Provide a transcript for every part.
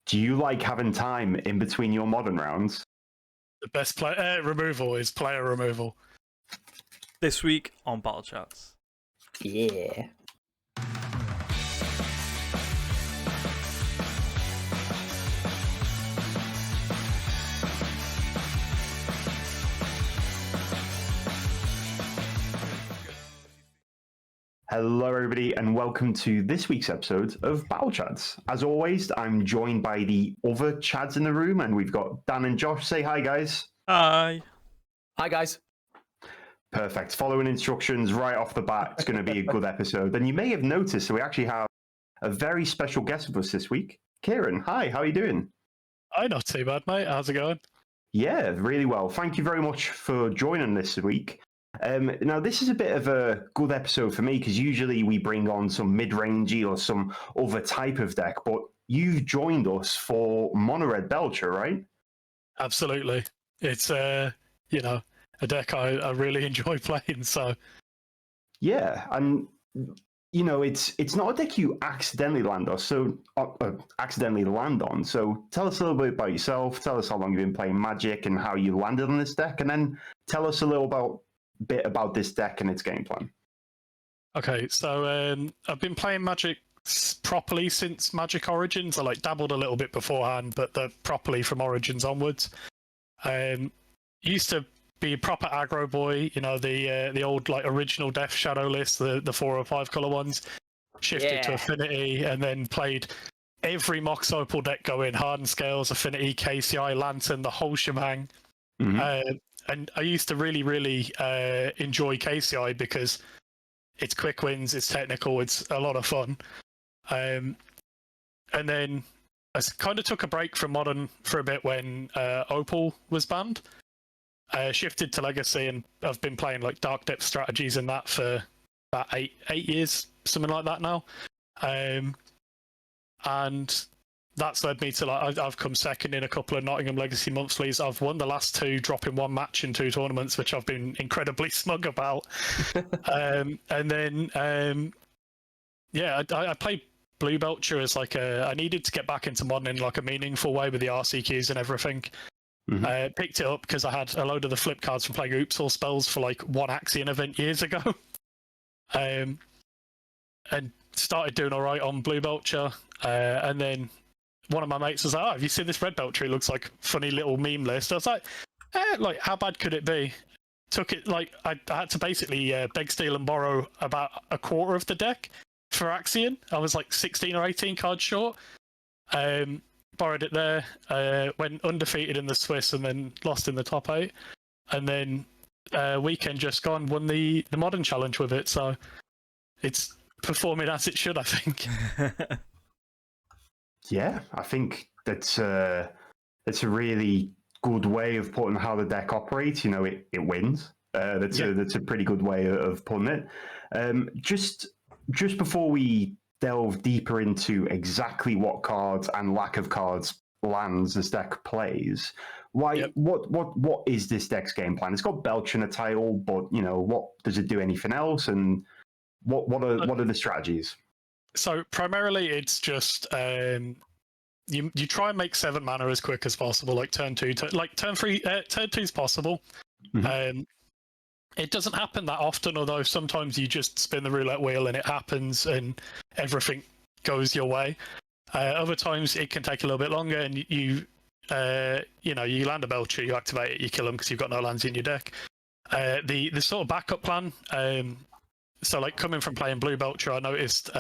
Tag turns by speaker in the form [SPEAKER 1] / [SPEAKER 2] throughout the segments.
[SPEAKER 1] Do you like having time in between your modern rounds?
[SPEAKER 2] The best removal is player removal.
[SPEAKER 3] This week on battlechads.
[SPEAKER 4] Yeah.
[SPEAKER 1] Hello, everybody, and welcome to this week's episode of battlechads. As always, I'm joined by the other chads in the room, and we've got Dan and Josh. Say hi, guys.
[SPEAKER 3] Hi.
[SPEAKER 4] Hi, guys.
[SPEAKER 1] Perfect. Following instructions right off the bat, it's going to be a good episode. And you may have noticed that we actually have a very special guest with us this week. Kieran, hi, how are you doing?
[SPEAKER 2] Hi, not too bad, mate. How's it going?
[SPEAKER 1] Yeah, really well. Thank you very much for joining this week. Now, this is a bit of a good episode for me because usually we bring on some mid-rangey or some other type of deck, but you've joined us for Mono Red Belcher, right?
[SPEAKER 2] Absolutely. It's, a deck I really enjoy playing, so...
[SPEAKER 1] Yeah, and, it's not a deck you accidentally land on, so tell us a little bit about yourself, tell us how long you've been playing Magic and how you landed on this deck, and then tell us a little bit about this deck and its game plan.
[SPEAKER 2] Okay, so I've been playing Magic properly since Magic Origins. I dabbled a little bit beforehand, but properly from Origins onwards. Used to be a proper aggro boy, the old original Death Shadow list, the 4 or 5 color ones. Shifted to Affinity and then played every Mox Opal deck going: Hardened Scales, Affinity, KCI, Lantern, the whole shebang. Mm-hmm. And I used to really, really enjoy KCI because it's quick wins, it's technical, it's a lot of fun. And then I kind of took a break from Modern for a bit when Opal was banned. Shifted to Legacy, and I've been playing Dark Depth strategies and that for about eight years, something like that now. And that's led me to I've come second in a couple of Nottingham Legacy monthlies. I've won the last 2, dropping 1 match in 2 tournaments, which I've been incredibly smug about. And then, I played Blue Belcher as I needed to get back into Modern in a meaningful way with the RCQs and everything. Mm-hmm. Picked it up because I had a load of the flip cards from playing Oops All Spells for one Axion event years ago. And started doing all right on Blue Belcher. And then one of my mates was like, "Oh, have you seen this Red Belcher? It looks like a funny little meme list." I was like, how bad could it be? Took it, I had to basically beg, steal, and borrow about a quarter of the deck for Axion. I was 16 or 18 cards short. Borrowed it there, went undefeated in the Swiss and then lost in the top 8. And then weekend just gone, won the Modern Challenge with it. So it's performing as it should, I think.
[SPEAKER 1] Yeah, I think it's a really good way of putting how the deck operates. It wins. That's a pretty good way of putting it. Just before we delve deeper into exactly what cards and lack of cards lands this deck plays, what is this deck's game plan? It's got Belch in a title, but what does it do? Anything else? And what are the strategies?
[SPEAKER 2] So primarily, it's just you try and make 7 mana as quick as possible, turn 2, turn 3, turn 2 is possible. Mm-hmm. It doesn't happen that often, although sometimes you just spin the roulette wheel and it happens and everything goes your way. Other times it can take a little bit longer, and you land a Belcher, you activate it, you kill them because you've got no lands in your deck. The sort of backup plan. So coming from playing Blue Belcher, I noticed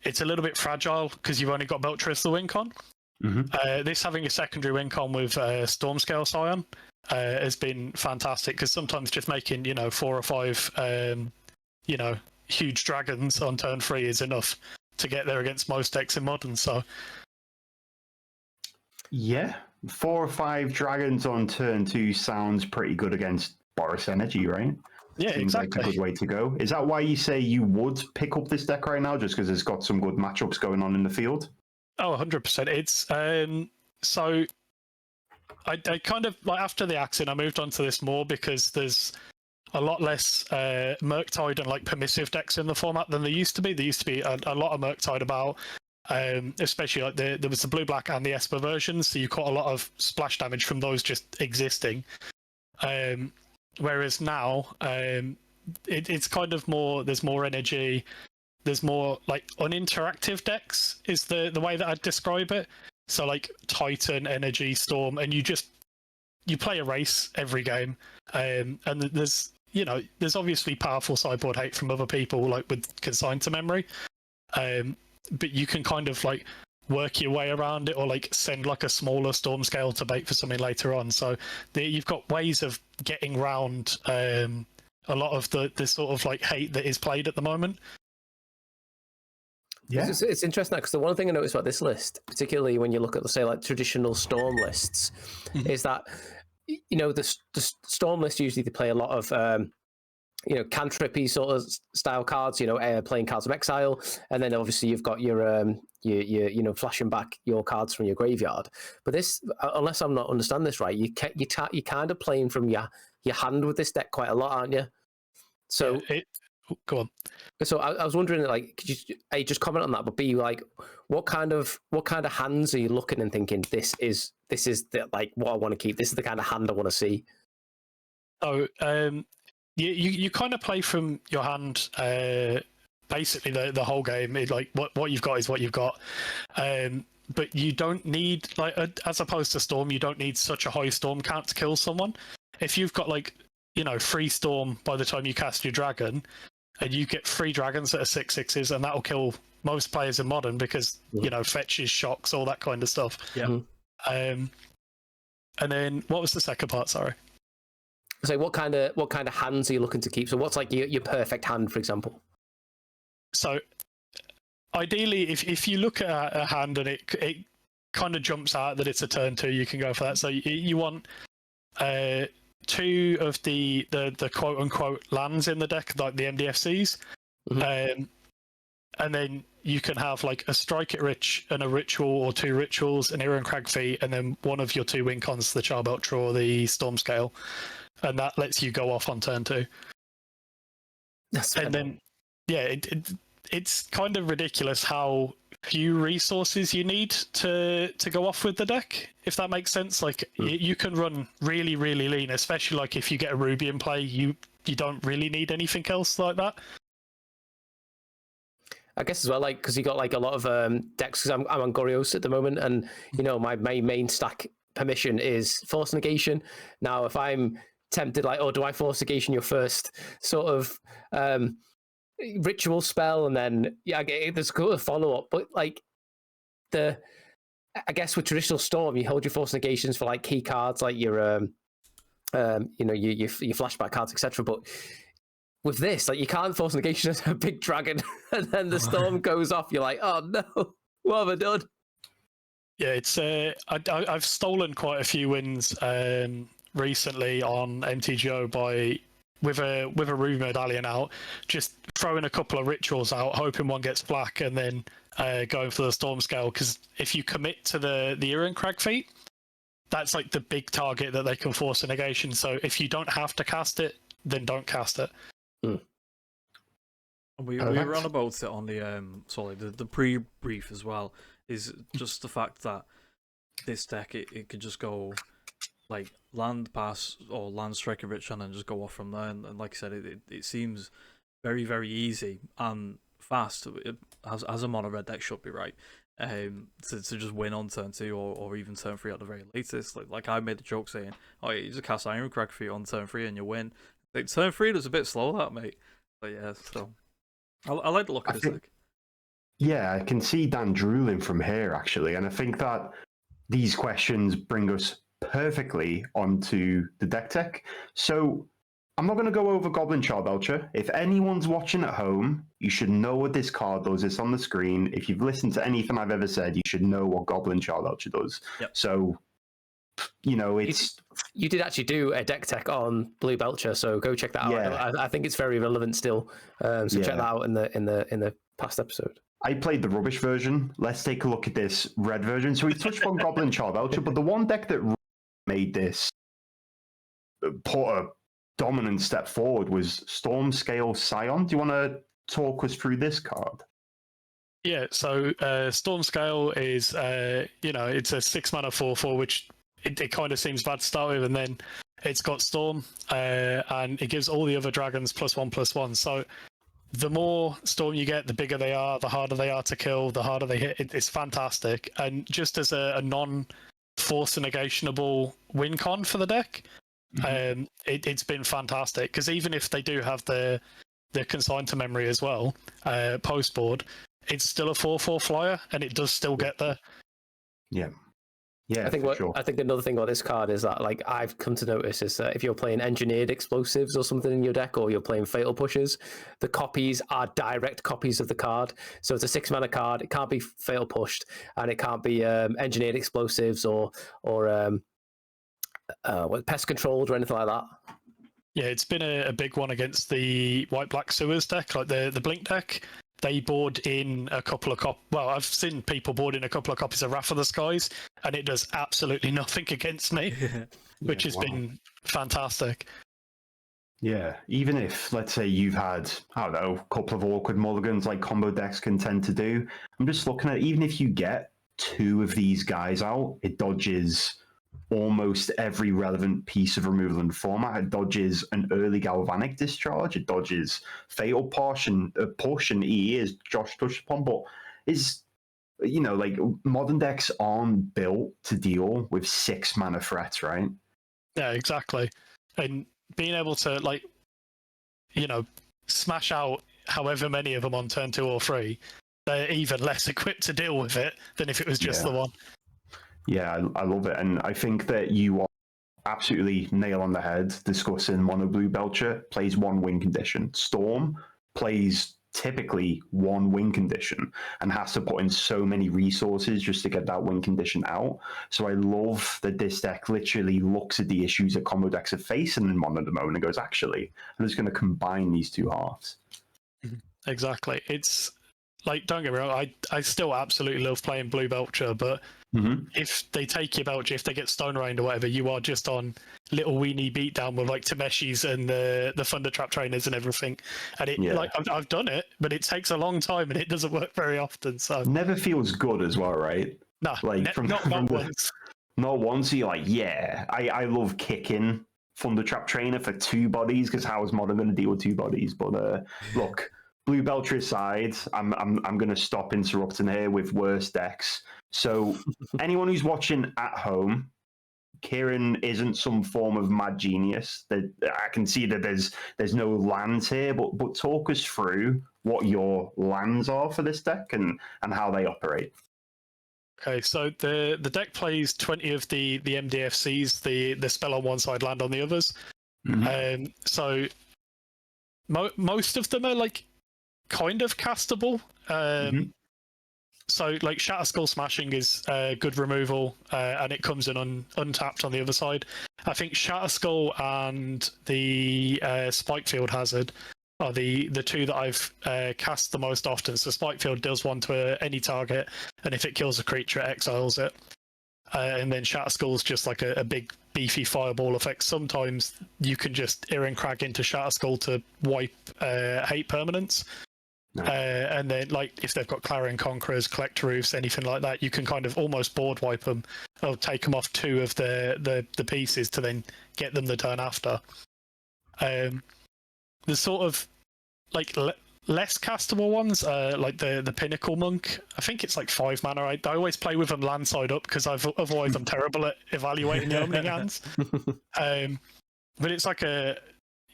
[SPEAKER 2] it's a little bit fragile because you've only got Belcher as the win con. Mm-hmm. This having a secondary win con with Stormscale Scion has been fantastic because sometimes just making 4 or 5 huge dragons on turn 3 is enough to get there against most decks in Modern. So yeah, 4 or 5 dragons on turn 2 sounds pretty good against Boros Energy, right? Yeah,
[SPEAKER 1] Seems
[SPEAKER 2] exactly.
[SPEAKER 1] Like a good way to go. Is that why you say you would pick up this deck right now, just because it's got some good matchups going on in the field?
[SPEAKER 2] Oh, 100%. It's so I kind of after the Axion, I moved on to this more because there's a lot less Murktide and permissive decks in the format than there used to be. There used to be a lot of Murktide about. Especially like there was the blue black and the Esper versions, so you caught a lot of splash damage from those just existing. Whereas now, it's kind of more. There's more energy. There's more like uninteractive decks is the way that I'd describe it. So like Titan, Energy, Storm, and you play a race every game. And there's obviously powerful sideboard hate from other people like with consigned to memory. But you can kind of like work your way around it or like send like a smaller storm scale to bait for something later on. So you've got ways of getting around a lot of the sort of like hate that is played at the moment.
[SPEAKER 4] Yeah, it's interesting because the one thing I noticed about this list, particularly when you look at, say, like traditional Storm lists, is that the Storm list usually they play a lot of cantrippy sort of style cards, playing cards of exile, and then obviously you've got your flashing back your cards from your graveyard. But this, unless I'm not understanding this right, you're kind of playing from your hand with this deck quite a lot, aren't you? So.
[SPEAKER 2] Go on.
[SPEAKER 4] So I was wondering, like, could you A, just comment on that, but B, like, what kind of hands are you looking and thinking this is like what I want to keep? This is the kind of hand I want to see.
[SPEAKER 2] Oh, you kind of play from your hand. Basically, the whole game. Like what you've got is what you've got. But you don't need like as opposed to Storm, you don't need such a high Storm count to kill someone. If you've got like 3 Storm by the time you cast your dragon. And you get 3 dragons that are 6/6s, and that'll kill most players in Modern because fetches, shocks, all that kind of stuff.
[SPEAKER 3] Yeah.
[SPEAKER 2] And then what was the second part? Sorry.
[SPEAKER 4] So what kind of hands are you looking to keep? So what's like your perfect hand, for example?
[SPEAKER 2] So ideally, if you look at a hand and it kind of jumps out that it's a turn 2, you can go for that. So you want 2 of the quote unquote lands in the deck, like the MDFCs, and then you can have like a Strike It Rich and a Ritual or 2 Rituals, an Iron Crag Feet, and then one of your 2 win cons, the Charbelcher or the Storm Scale, and that lets you go off on turn 2. And then it's kind of ridiculous how few resources you need to go off with the deck, if that makes sense. Like you can run really, really lean, especially like if you get a Ruby in play, you don't really need anything else like that.
[SPEAKER 4] I guess as well, like because you got like a lot of decks. Because I'm on Gorios at the moment, and my main stack permission is Force Negation. Now, if I'm tempted, like, do I Force Negation your first sort of ritual spell, and then there's a follow up, but like I guess with traditional Storm, you hold your Force Negations for like key cards, like your your flashback cards, etc. But with this, like, you can't Force Negation as a big dragon, and then the Storm goes off. You're like, oh no, what have I done?
[SPEAKER 2] Yeah, it's I've stolen quite a few wins recently on MTGO with a Ruby Medallion out, just throwing a couple of rituals out, hoping one gets black, and then going for the Storm Scale. Because if you commit to the Iron Crag Feet, that's like the big target that they can force a negation. So if you don't have to cast it, then don't cast it.
[SPEAKER 3] We were on about it on the pre-brief as well. Is just the fact that this deck it could just go like land pass or land strike a rich and then just go off from there. And like I said, it seems very, very easy and fast. As a mono red deck should be right. To just win on turn 2 or even turn 3 at the very latest. Like I made the joke saying, oh, you just cast Iron Crag for you on turn 3 and you win. Like turn 3 was a bit slow, that mate. But yeah, so I like the look of this deck.
[SPEAKER 1] Yeah, I can see Dan drooling from here actually, and I think that these questions bring us perfectly onto the deck tech. So I'm not going to go over Goblin Charbelcher. If anyone's watching at home, you should know what this card does. It's on the screen. If you've listened to anything I've ever said, you should know what Goblin Charbelcher does.
[SPEAKER 3] Yep.
[SPEAKER 1] So, it's...
[SPEAKER 4] You did actually do a deck tech on Blue Belcher, so go check that out. I think it's very relevant still. So check that out in the past episode.
[SPEAKER 1] I played the rubbish version. Let's take a look at this red version. So we touched on Goblin Charbelcher, but the one deck that made this put a dominant step forward was Storm Scale Scion. Do you want to talk us through this card?
[SPEAKER 2] Yeah, so Storm Scale is, it's a 6-mana 4/4, which it kind of seems bad to start with, and then it's got Storm, and it gives all the other dragons +1/+1. So the more Storm you get, the bigger they are, the harder they are to kill, the harder they hit. It's fantastic. And just as a non-force negationable win con for the deck, it's been fantastic. Because even if they do have the consign to memory as well, post board, it's still a 4/4 flyer, and it does still get there.
[SPEAKER 1] Yeah. Yeah,
[SPEAKER 4] I think another thing about this card is that, like, I've come to notice is that if you're playing engineered explosives or something in your deck, or you're playing fatal pushes, the copies are direct copies of the card. So it's a 6-mana card. It can't be fatal pushed, and it can't be engineered explosives or pest controlled or anything like that.
[SPEAKER 2] Yeah, it's been a big one against the white-black sewers deck, like the Blink deck. They board in a couple of well, I've seen people board in a couple of copies of Wrath of the Skies, and it does absolutely nothing against me, which has been fantastic.
[SPEAKER 1] Yeah, even if, let's say, you've had, I don't know, a couple of awkward mulligans like combo decks can tend to do, I'm just looking at, even if you get 2 of these guys out, it dodges almost every relevant piece of removal in the format. It dodges an early galvanic discharge, it dodges fatal push and EE, as Josh touched upon, but is, like, modern decks aren't built to deal with 6-mana threats, right?
[SPEAKER 2] Yeah, exactly. And being able to, like, smash out however many of them on turn 2 or 3, they're even less equipped to deal with it than if it was just the one.
[SPEAKER 1] Yeah, I love it. And I think that you are absolutely nail on the head discussing Mono Blue Belcher plays 1 win condition. Storm plays typically 1 win condition and has to put in so many resources just to get that win condition out. So I love that this deck literally looks at the issues that combo decks are facing in Mono at the moment and goes, actually, I'm just going to combine these 2 halves.
[SPEAKER 2] Exactly. It's like, don't get me wrong, I still absolutely love playing Blue Belcher, but if they take your Belcher, if they get Stone Rained or whatever, you are just on little weenie beatdown with like Tameshis and the Thunder Trap Trainers and everything. And I've done it, but it takes a long time and it doesn't work very often. So
[SPEAKER 1] never feels good as well, right?
[SPEAKER 2] No,
[SPEAKER 1] like
[SPEAKER 2] not once.
[SPEAKER 1] Not once. You're like, yeah, I love kicking Thunder Trap Trainer for 2 bodies because how is Modern going to deal with 2 bodies? But look, Blue Belcher aside, I'm going to stop interrupting here with worst decks. So anyone who's watching at home, Kieran isn't some form of mad genius. That I can see that there's no lands here, but talk us through what your lands are for this deck and how they operate.
[SPEAKER 2] Okay, so the deck plays 20 of the MDFCs, the spell on one side, land on the others. So most of them are like kind of castable. So like Shatter Skull Smashing is good removal, and it comes in untapped on the other side. I think Shatter Skull and the Spikefield Hazard are the 2 that I've cast the most often. So Spikefield deals 1 to any target, and if it kills a creature, it exiles it. And then Shatter Skull's just like a big beefy fireball effect. Sometimes you can just Iron Crag into Shatter Skull to wipe hate permanents. And then, like, if they've got Clarion Conquerors, Collector Roofs, anything like that, you can kind of almost board wipe them or take them off 2 of the pieces to then get them the turn after. The sort of like less castable ones, like the Pinnacle Monk. I think it's like 5 mana. I always play with them land side up because otherwise I'm terrible at evaluating the opening hands. But it's like a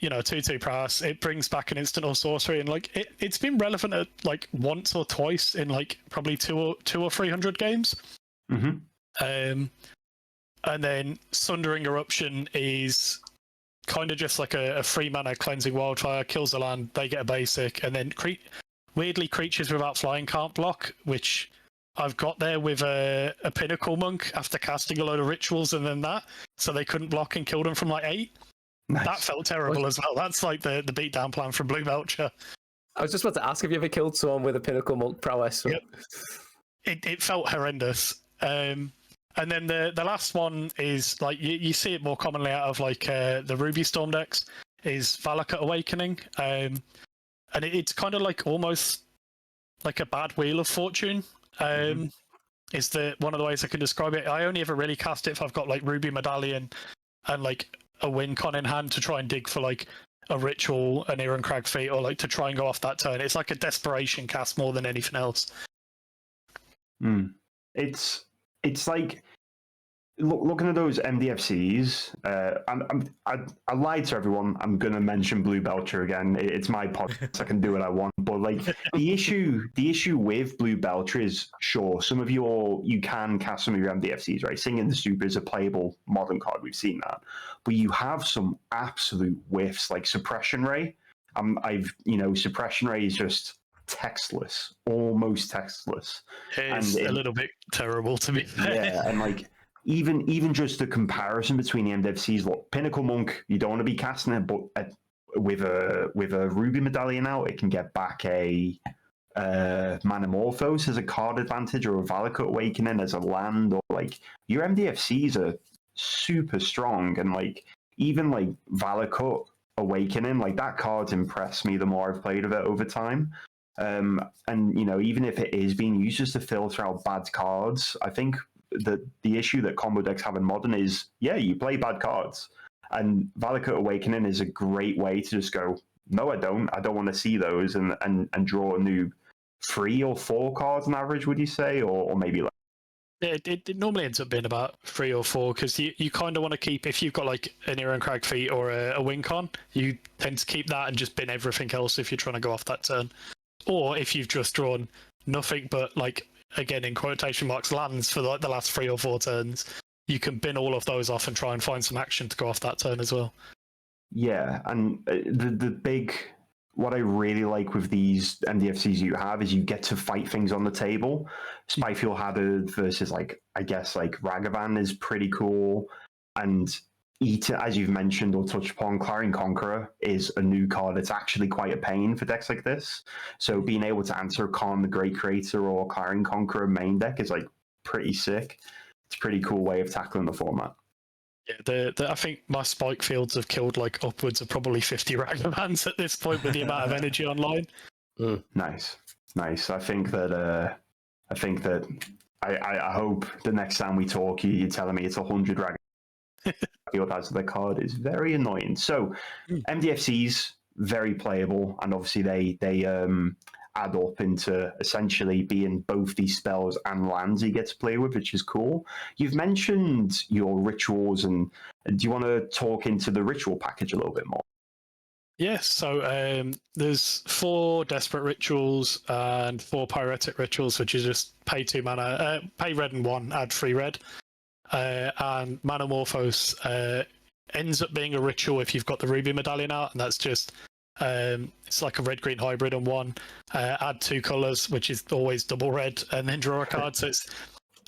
[SPEAKER 2] 2/2 price. It brings back an instant or sorcery, and like it's been relevant at like once or twice in like probably 200 or 300 games. And then Sundering Eruption is kind of just like a 3-mana cleansing wildfire, kills a land, they get a basic, and then weirdly creatures without flying can't block, which I've got there with a Pinnacle Monk after casting a load of rituals and then that, so they couldn't block and killed them from like 8. Nice. That felt terrible as well. That's like the beatdown plan from Blue Belcher.
[SPEAKER 4] I was just about to ask if you ever killed someone with a Pinnacle Monk prowess.
[SPEAKER 2] Yep. It felt horrendous. And then the last one is like you see it more commonly out of like the Ruby Storm decks is Valakut Awakening. And it's kind of like almost like a bad wheel of fortune. Is one of the ways I can describe it. I only ever really cast it if I've got like Ruby Medallion and like a win con in hand to try and dig for like a ritual, an Ironcrag feat, or like to try and go off that turn. It's like a desperation cast more than anything else.
[SPEAKER 1] It's like looking at those MDFCs. I lied to everyone. I'm going to mention Blue Belcher again. It's my podcast. I can do what I want. But like the issue with Blue Belcher is, sure, you can cast some of your MDFCs, right? Singing the Super is a playable modern card. We've seen that, but you have some absolute whiffs like Suppression Ray. Suppression Ray is just textless, almost textless.
[SPEAKER 2] It's a little bit terrible to be fair.
[SPEAKER 1] Yeah, and like. Even just the comparison between the MDFCs, look, Pinnacle Monk, you don't want to be casting it, but with a Ruby Medallion out, it can get back a Manamorphose as a card advantage, or a Valakut Awakening as a land, or like your MDFCs are super strong, and like even like Valakut Awakening, like that card's impressed me the more I've played with it over time. And even if it is being used just to filter out bad cards, I think the issue that combo decks have in Modern is, you play bad cards, and Valakut Awakening is a great way to just go, no, I don't want to see those, and draw a new 3 or 4 cards on average, would you say, or maybe like.
[SPEAKER 2] It normally ends up being about 3 or 4, because you kind of want to keep, if you've got like an Ironcrag feat or a win con, you tend to keep that and just bin everything else if you're trying to go off that turn, or if you've just drawn nothing but like, again in quotation marks, lands for like the last 3 or 4 turns, you can bin all of those off and try and find some action to go off that turn as well.
[SPEAKER 1] Yeah, and what I really like with these MDFCs you have is you get to fight things on the table. Spyfield Habit versus like Ragavan is pretty cool, and as you've mentioned or touched upon, Clarion Conqueror is a new card. It's actually quite a pain for decks like this. So being able to answer Khan the Great Creator or Clarion Conqueror main deck is like pretty sick. It's a pretty cool way of tackling the format.
[SPEAKER 2] Yeah, I think my spike fields have killed like upwards of probably 50 Ragavans at this point with the amount of energy online.
[SPEAKER 1] Nice. I think that I hope the next time we talk, you're telling me it's 100 Ragavans. As the card is very annoying. So MDFCs very playable, and obviously they add up into essentially being both these spells and lands you get to play with, which is cool. You've mentioned your rituals, and do you want to talk into the ritual package a little bit more?
[SPEAKER 2] Yes, so there's 4 Desperate Rituals and 4 Pyretic Rituals, which is just pay 2 mana, pay red and 1, add 3 red. And Manamorphose ends up being a ritual if you've got the Ruby Medallion out, and that's just it's like a red-green hybrid on 1. Add 2 colors, which is always double red, and then draw a card. So it's,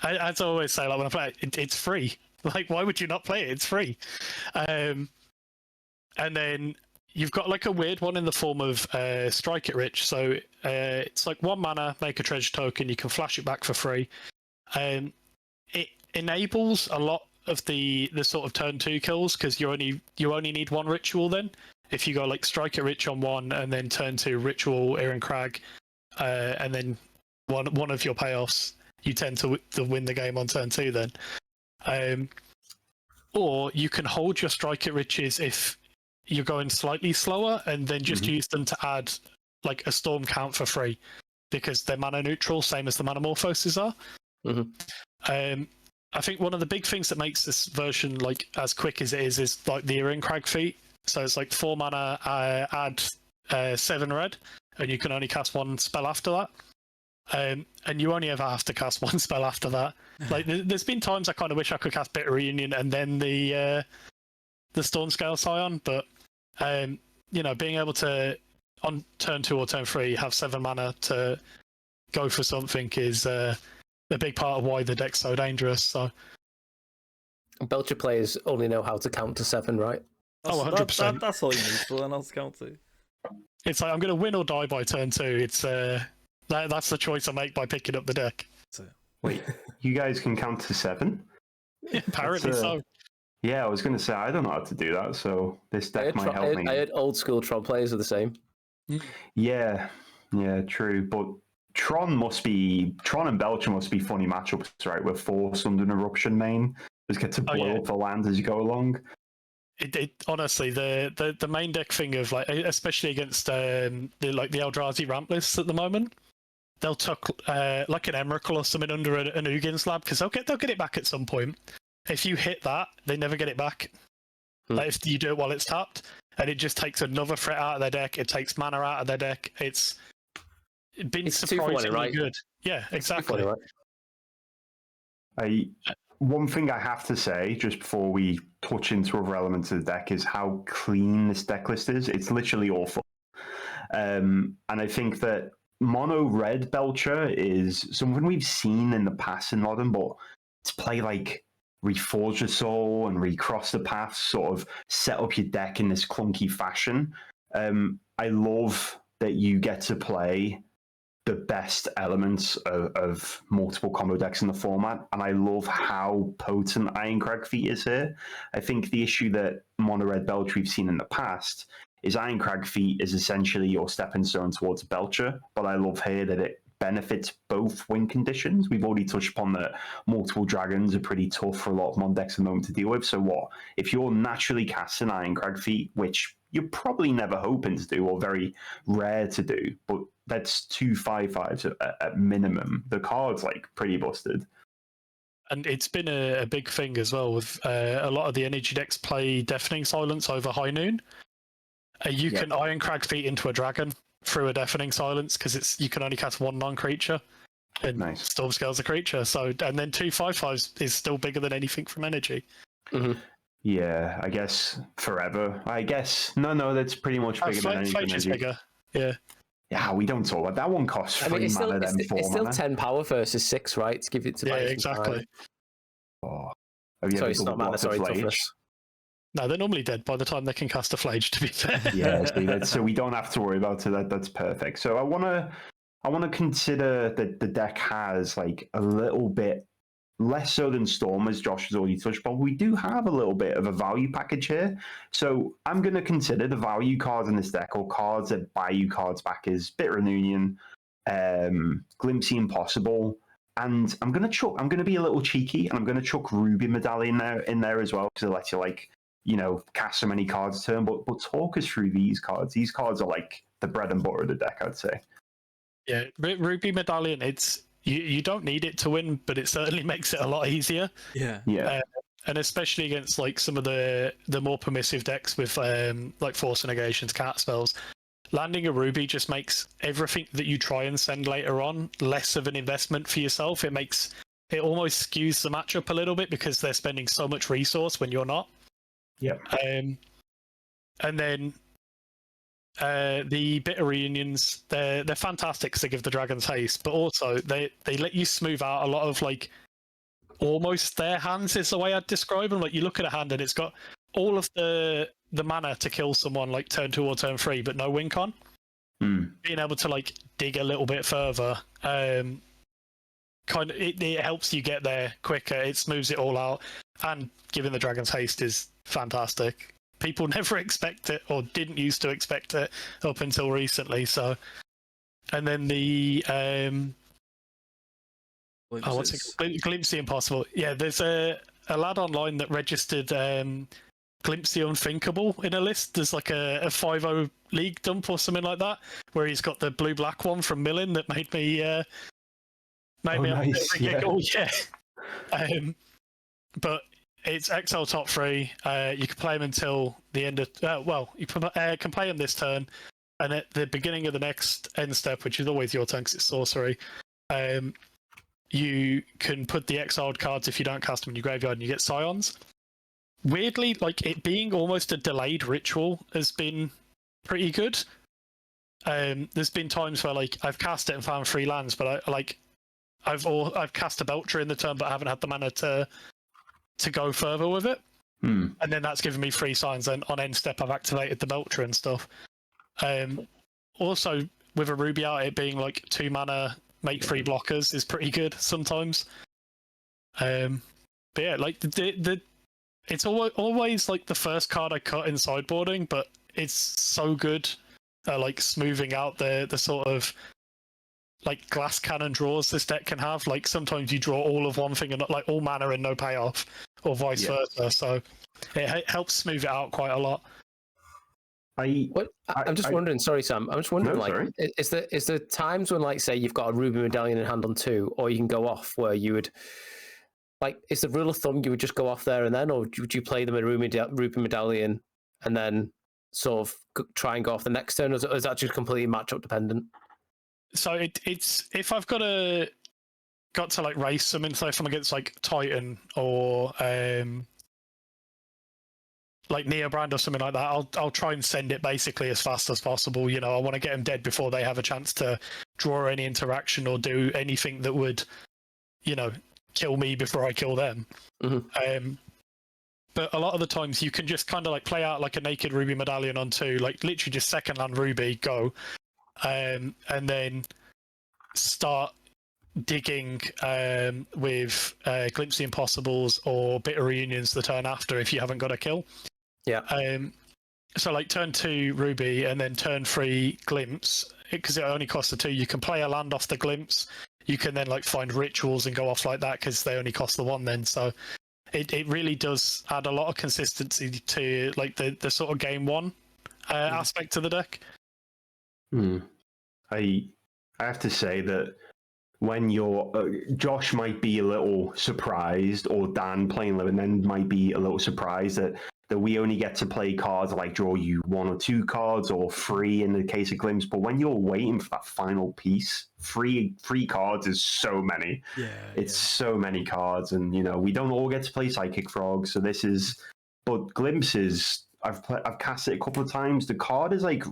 [SPEAKER 2] as I always say, like when I play it's free. Like, why would you not play it? It's free. And then you've got like a weird one in the form of Strike It Rich. So it's like 1 mana, make a treasure token. You can flash it back for free. It enables a lot of the sort of turn 2 kills, because you only need 1 ritual then. If you go like Strike It Rich on 1 and then turn 2 ritual Ironcrag, and then one of your payoffs, you tend to win the game on turn 2 then. Or you can hold your Strike It Riches if you're going slightly slower, and then just use them to add like a storm count for free, because they're mana neutral, same as the Manamorphoses are. I think one of the big things that makes this version like as quick as it is like the Ironcrag feat. So it's like 4 mana, add 7 red, and you can only cast 1 spell after that. And you only ever have to cast 1 spell after that. Like there's been times I kind of wish I could cast Bitter Reunion and then the Stormscale Scion, but being able to on turn 2 or turn 3 have 7 mana to go for something is a big part of why the deck's so dangerous. So
[SPEAKER 4] Belcher players only know how to count to 7, right?
[SPEAKER 2] 100%.
[SPEAKER 3] That's all you need to learn how to count to.
[SPEAKER 2] It's like I'm going to win or die by turn 2. It's that's the choice I make by picking up the deck.
[SPEAKER 1] Wait, you guys can count to 7?
[SPEAKER 2] Apparently so.
[SPEAKER 1] Yeah, I was going to say I don't know how to do that, so this deck might help me.
[SPEAKER 4] I heard old school Tron players are the same.
[SPEAKER 1] Yeah, true. But Tron and Belcher must be funny matchups, right? Where Force and an Eruption main just get to blow up the land as you go along.
[SPEAKER 2] It honestly, the main deck thing of like, especially against the Eldrazi ramp lists at the moment, they'll tuck like an Emrakul or something under an Ugin slab because they'll get it back at some point. If you hit that, they never get it back. Like if you do it while it's tapped, and it just takes another threat out of their deck. It takes mana out of their deck. It's surprisingly
[SPEAKER 4] right?
[SPEAKER 2] good. Yeah, exactly.
[SPEAKER 1] One thing I have to say, just before we touch into other elements of the deck, is how clean this deck list is. It's literally awful. And I think that mono Red Belcher is something we've seen in the past in Modern, but to play like Reforge the Soul and Recross the Path, sort of set up your deck in this clunky fashion. I love that you get to play the best elements of multiple combo decks in the format, and I love how potent Ironcrag Feet is here. I think the issue that Mono Red Belcher we've seen in the past is Ironcrag Feet is essentially your stepping stone towards Belcher, but I love here that it benefits both win conditions. We've already touched upon that multiple dragons are pretty tough for a lot of mon decks at the moment to deal with. So what? If you're naturally casting Ironcrag Feet, which you're probably never hoping to do or very rare to do, but that's 2 5/5s at minimum. The card's like pretty busted.
[SPEAKER 2] And it's been a big thing as well with a lot of the energy decks play Deafening Silence over High Noon. You can Ironcrag Feet into a dragon through a Deafening Silence because you can only cast one non-creature and Storm Scale's a creature. So and then 2 5/5s is still bigger than anything from energy.
[SPEAKER 4] Mm-hmm.
[SPEAKER 1] Yeah, I guess forever. I guess no, that's pretty much bigger than anything.
[SPEAKER 2] Flage is bigger. Yeah.
[SPEAKER 1] Yeah, we don't talk about that. One costs 3 mana, then 4
[SPEAKER 4] it's still
[SPEAKER 1] mana.
[SPEAKER 4] 10 power versus 6, right? To give it to
[SPEAKER 2] exactly.
[SPEAKER 1] Oh.
[SPEAKER 4] Sorry, it's not mana, sorry, toughness.
[SPEAKER 2] No, they're normally dead by the time they can cast a Flage, to be fair.
[SPEAKER 1] Yeah, so we don't have to worry about it. That's perfect. So I wanna consider that the deck has like a little bit less so than Storm, as Josh has already touched upon. We do have a little bit of a value package here. So I'm going to consider the value cards in this deck, or cards that buy you cards back, as Bitter Reunion, Glimpsy Impossible, and I'm going to be a little cheeky, and I'm going to chuck Ruby Medallion in there as well, because it lets you cast so many cards a turn. But talk us through these cards. These cards are like the bread and butter of the deck, I'd say.
[SPEAKER 2] Yeah, Ruby Medallion, you don't need it to win, but it certainly makes it a lot easier.
[SPEAKER 3] Yeah.
[SPEAKER 2] And especially against like some of the more permissive decks with like Force Negations, Cat spells, landing a Ruby just makes everything that you try and send later on less of an investment for yourself. It almost skews the matchup a little bit because they're spending so much resource when you're not.
[SPEAKER 1] Yeah.
[SPEAKER 2] And then the Bitter Reunions, they're fantastic because they give the dragons haste, but also they let you smooth out a lot of like almost their hands is the way I'd describe them. Like you look at a hand and it's got all of the mana to kill someone like turn 2 or turn 3, but no win con. Being able to like dig a little bit further, it helps you get there quicker. It smooths it all out, and giving the dragons haste is fantastic. People never expect it, or didn't used to expect it up until recently. So, and then the Glimpsy Impossible. Yeah, there's a lad online that registered Glimpsy Unthinkable in a list. There's like a 5-0 league dump or something like that, where he's got the blue-black one from Millen that made me
[SPEAKER 1] nice.
[SPEAKER 2] giggle. Yeah. But it's Exile top 3. You can play them until the end of... you can play them this turn, and at the beginning of the next end step, which is always your turn because it's sorcery, you can put the exiled cards, if you don't cast them, in your graveyard, and you get Scions. Weirdly, like it being almost a delayed ritual has been pretty good. There's been times where like I've cast it and found 3 lands, but I've cast a Belcher in the turn, but I haven't had the mana to go further with it. And then that's given me 3 signs, and on end step I've activated the Belcher and stuff. Also, with a Ruby out, it being like 2 mana, make 3 blockers is pretty good sometimes. But yeah, like it's always like the first card I cut in sideboarding, but it's so good like smoothing out the sort of like glass cannon draws this deck can have. Like sometimes you draw all of one thing and like all mana and no payoff, or vice versa. So it helps smooth it out quite a lot.
[SPEAKER 4] I'm just wondering. Sorry, Sam. I'm just wondering.
[SPEAKER 1] No,
[SPEAKER 4] is there times when, like, say, you've got a ruby medallion in hand on 2, or you can go off where you would, like, is the rule of thumb you would just go off there and then, or would you play them a ruby medallion and then sort of try and go off the next turn, or is that just completely matchup dependent?
[SPEAKER 2] So it's if I've got to like race something, so if I'm against like Titan or like Neobrand or something like that, I'll try and send it basically as fast as possible. You know, I want to get them dead before they have a chance to draw any interaction or do anything that would, you know, kill me before I kill them.
[SPEAKER 4] Mm-hmm.
[SPEAKER 2] But a lot of the times you can just kind of like play out like a naked ruby medallion on 2, like literally just second land ruby, go, and then start digging with Glimpse the Impossibles or Bitter Reunions the turn after if you haven't got a kill.
[SPEAKER 4] Yeah.
[SPEAKER 2] So like turn 2 ruby and then turn 3 Glimpse, because it only costs a 2. You can play a land off the Glimpse. You can then like find rituals and go off like that because they only cost the 1 then. So it really does add a lot of consistency to like the sort of game 1 aspect to the deck.
[SPEAKER 1] I have to say that when you're Josh might be a little surprised, or Dan playing Living End might be a little surprised that we only get to play cards like draw you 1 or 2 cards or 3 in the case of Glimpse. But when you're waiting for that final piece, 3 cards is so many. It's so many cards, and you know we don't all get to play Psychic Frog, so this is. But Glimpse is I've cast it a couple of times. The card is like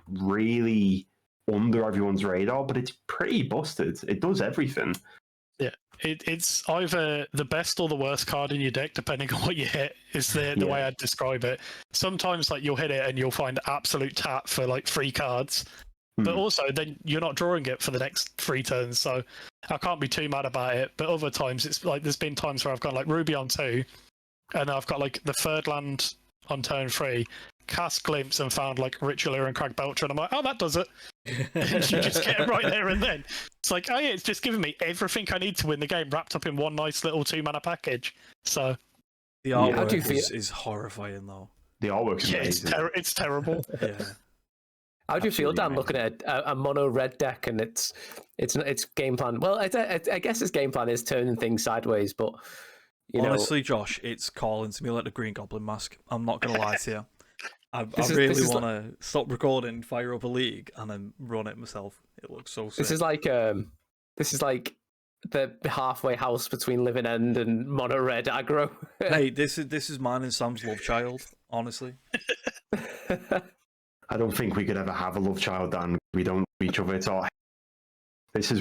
[SPEAKER 1] really under everyone's radar, but it's pretty busted. It does everything. Yeah,
[SPEAKER 2] it's either the best or the worst card in your deck, depending on what you hit, is the way I'd describe it. Sometimes like you'll hit it and you'll find absolute tap for like 3 cards, but also then you're not drawing it for the next 3 turns, so I can't be too mad about it. But other times it's like there's been times where I've got like Ruby on 2 and I've got like the 3rd land on turn 3, cast Glimpse and found like Ritual and Red Belcher, and I'm like, oh, that does it. And you just get it right there and then. It's like, oh yeah, it's just giving me everything I need to win the game wrapped up in one nice little 2-mana package. So
[SPEAKER 3] the artwork is horrifying though.
[SPEAKER 1] The artwork's amazing.
[SPEAKER 2] It's terrible.
[SPEAKER 3] Yeah.
[SPEAKER 4] How do you feel, Dan, looking at a mono red deck and its game plan? Well, I guess its game plan is turning things sideways, but
[SPEAKER 3] honestly, Josh, it's calling to me like the Green Goblin mask. I'm not gonna lie to you. I really want to stop recording, fire up a league, and then run it myself. It looks so sick.
[SPEAKER 4] This is like the halfway house between Living End and Mono Red aggro.
[SPEAKER 3] Hey, this is mine and Sam's love child. Honestly,
[SPEAKER 1] I don't think we could ever have a love child, Dan. We don't each other. It's all. This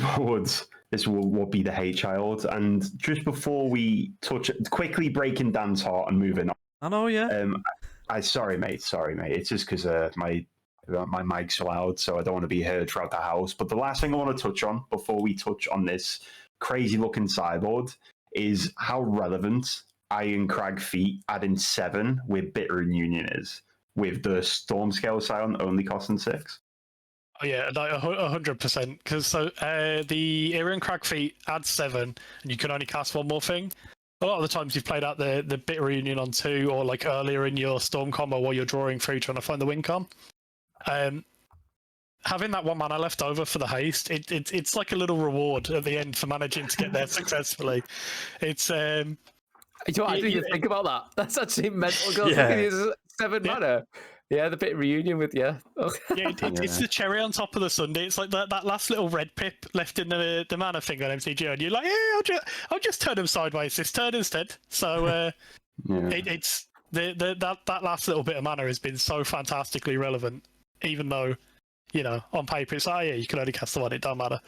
[SPEAKER 1] will be the hate child. And just before we touch, quickly breaking Dan's heart and moving on.
[SPEAKER 3] I know, yeah.
[SPEAKER 1] Sorry, mate. It's just because my mic's loud, so I don't want to be heard throughout the house. But the last thing I want to touch on before we touch on this crazy-looking sideboard is how relevant Iron Crag Feet adding 7 with Bitter Reunion is, with the Storm Scale Silent only costing 6.
[SPEAKER 2] Oh yeah, 100%. Because the Iron Crag Feet adds 7, and you can only cast 1 more thing. A lot of the times you've played out the Bitter Reunion on 2, or like earlier in your Storm combo while you're drawing through trying to find the win con. Having that 1 mana left over for the haste, it's like a little reward at the end for managing to get there successfully. It's
[SPEAKER 4] I didn't even think about that. That's actually mental.
[SPEAKER 3] Yeah.
[SPEAKER 4] 7 mana. Yeah, the bit reunion with you. Okay.
[SPEAKER 2] Yeah, it's the cherry on top of the sundae. It's like that last little red pip left in the mana thing on MTGO, and you're like, yeah, I'll just turn them sideways this turn instead. So it's that last little bit of mana has been so fantastically relevant, even though on paper it's yeah, you can only cast the 1, it don't matter.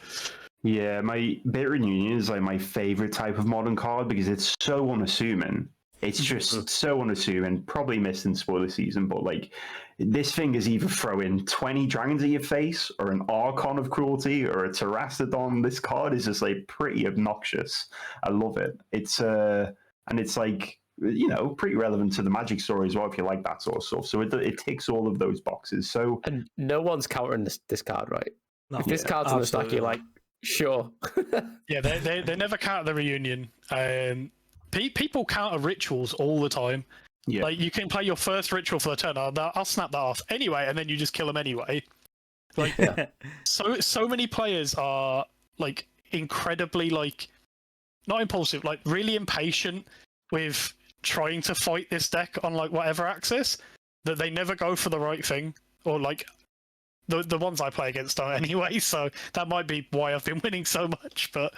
[SPEAKER 1] Yeah, my Bitter Reunion is like my favorite type of modern card because it's so unassuming. It's just so unassuming, probably missed in spoiler season, but like this thing is either throwing 20 dragons at your face or an Archon of Cruelty or a Terrastodon. This card is just like pretty obnoxious. I love it. It's and it's like, pretty relevant to the Magic story as well if you like that sort of stuff. So it ticks all of those boxes. So
[SPEAKER 4] and no one's countering this card, right?
[SPEAKER 3] No,
[SPEAKER 4] if this card's on the stack, you're like, Sure.
[SPEAKER 2] Yeah, they never counter the reunion. People counter rituals all the time.
[SPEAKER 1] Yeah.
[SPEAKER 2] Like, you can play your first ritual for the turn. I'll snap that off anyway, and then you just kill them anyway. Like, so many players are like incredibly like not impulsive, like really impatient with trying to fight this deck on like whatever axis, that they never go for the right thing, or like the ones I play against don't anyway. So that might be why I've been winning so much. But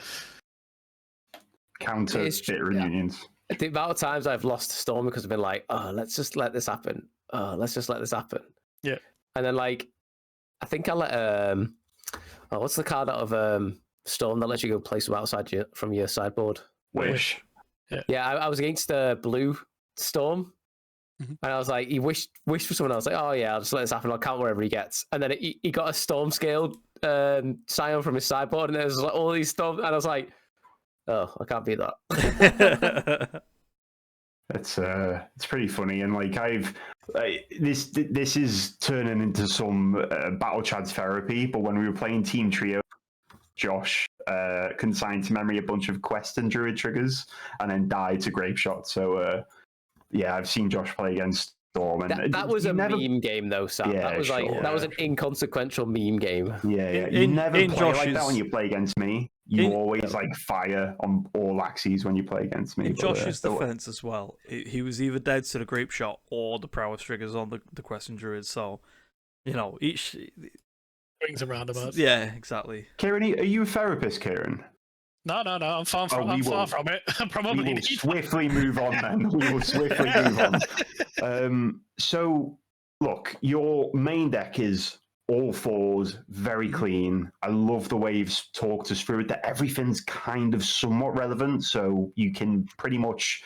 [SPEAKER 1] Counter bit reunions.
[SPEAKER 4] The amount of times I've lost to Storm because I've been like, oh, let's just let this happen.
[SPEAKER 2] Yeah.
[SPEAKER 4] And then like, I think I let what's the card out of Storm that lets you go play some outside from your sideboard?
[SPEAKER 1] Wish.
[SPEAKER 4] Yeah, I was against the blue Storm, and I was like, he wished for someone else. Like, oh yeah, I'll just let this happen. I'll count wherever he gets. And then he got a Storm scaled Scion from his sideboard, and there was like all these Storms, and I was like, oh, I can't beat that.
[SPEAKER 1] It's pretty funny, and like this is turning into some battlechads therapy. But when we were playing Team Trio, Josh consigned to memory a bunch of Quest and Druid triggers, and then died to Grape Shot. So yeah, I've seen Josh play against Storm, and
[SPEAKER 4] that was a meme game though, Sam.
[SPEAKER 1] Yeah,
[SPEAKER 4] that was like that was an inconsequential meme game.
[SPEAKER 1] Yeah. You never play like that when you play against me. You always like fire on all axes when you play against me.
[SPEAKER 3] In Josh's defense as well, he was either dead to the Grape Shot or the prowess triggers on the Quest and Druid. So, you know, each
[SPEAKER 2] swings and roundabouts.
[SPEAKER 3] Yeah, exactly.
[SPEAKER 1] Kieran, are you a therapist, Kieran?
[SPEAKER 2] No. I'm far from it. Probably
[SPEAKER 1] we will swiftly move on then. We will swiftly move on. So, look, your main deck is all fours, very clean. I love the way you've talked us through it, that everything's kind of somewhat relevant. So you can pretty much,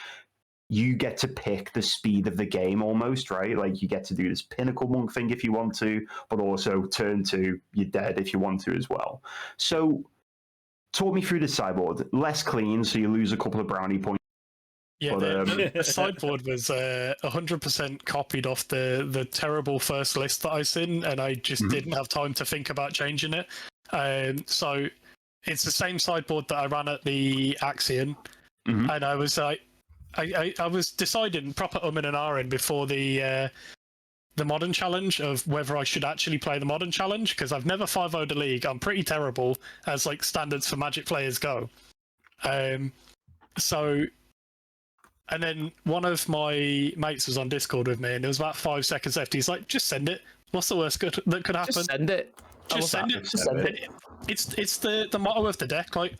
[SPEAKER 1] you get to pick the speed of the game almost, right? Like you get to do this Pinnacle Monk thing if you want to, but also turn 2, you're dead if you want to as well. So talk me through the sideboard. Less clean, so you lose a couple of brownie points.
[SPEAKER 2] Yeah,
[SPEAKER 1] But,
[SPEAKER 2] the sideboard was 100% copied off the terrible first list that I seen, and I just didn't have time to think about changing it. So it's the same sideboard that I ran at the Axion, and I was like, I was deciding proper and ahhing before the Modern Challenge of whether I should actually play the Modern Challenge, because I've never 5-0'd a league. I'm pretty terrible as like standards for Magic players go. And then one of my mates was on Discord with me, and there was about 5 seconds left. He's like, "Just send it. What's the worst that could happen?
[SPEAKER 4] Just send it.
[SPEAKER 2] Just send it.
[SPEAKER 4] Just send it."
[SPEAKER 2] It's the motto of the deck. Like,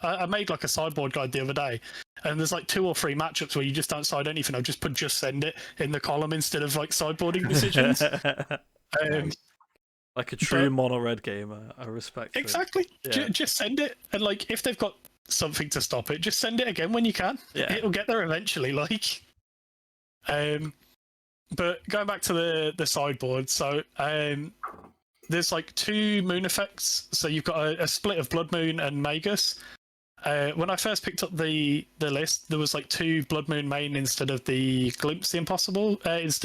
[SPEAKER 2] I made like a sideboard guide the other day, and there's like 2 or 3 matchups where you just don't side anything. I'll just put "just send it" in the column instead of like sideboarding decisions.
[SPEAKER 3] Like a true mono red gamer, I respect it.
[SPEAKER 2] Exactly.
[SPEAKER 3] Yeah.
[SPEAKER 2] Just send it, and like if they've got something to stop it, just send it again when you can.
[SPEAKER 3] Yeah.
[SPEAKER 2] It'll get there eventually. Like, but going back to the sideboard, so there's like 2 moon effects. So you've got a split of Blood Moon and Magus. When I first picked up the list, there was like 2 Blood Moon main instead of the Glimpse the Impossible. It was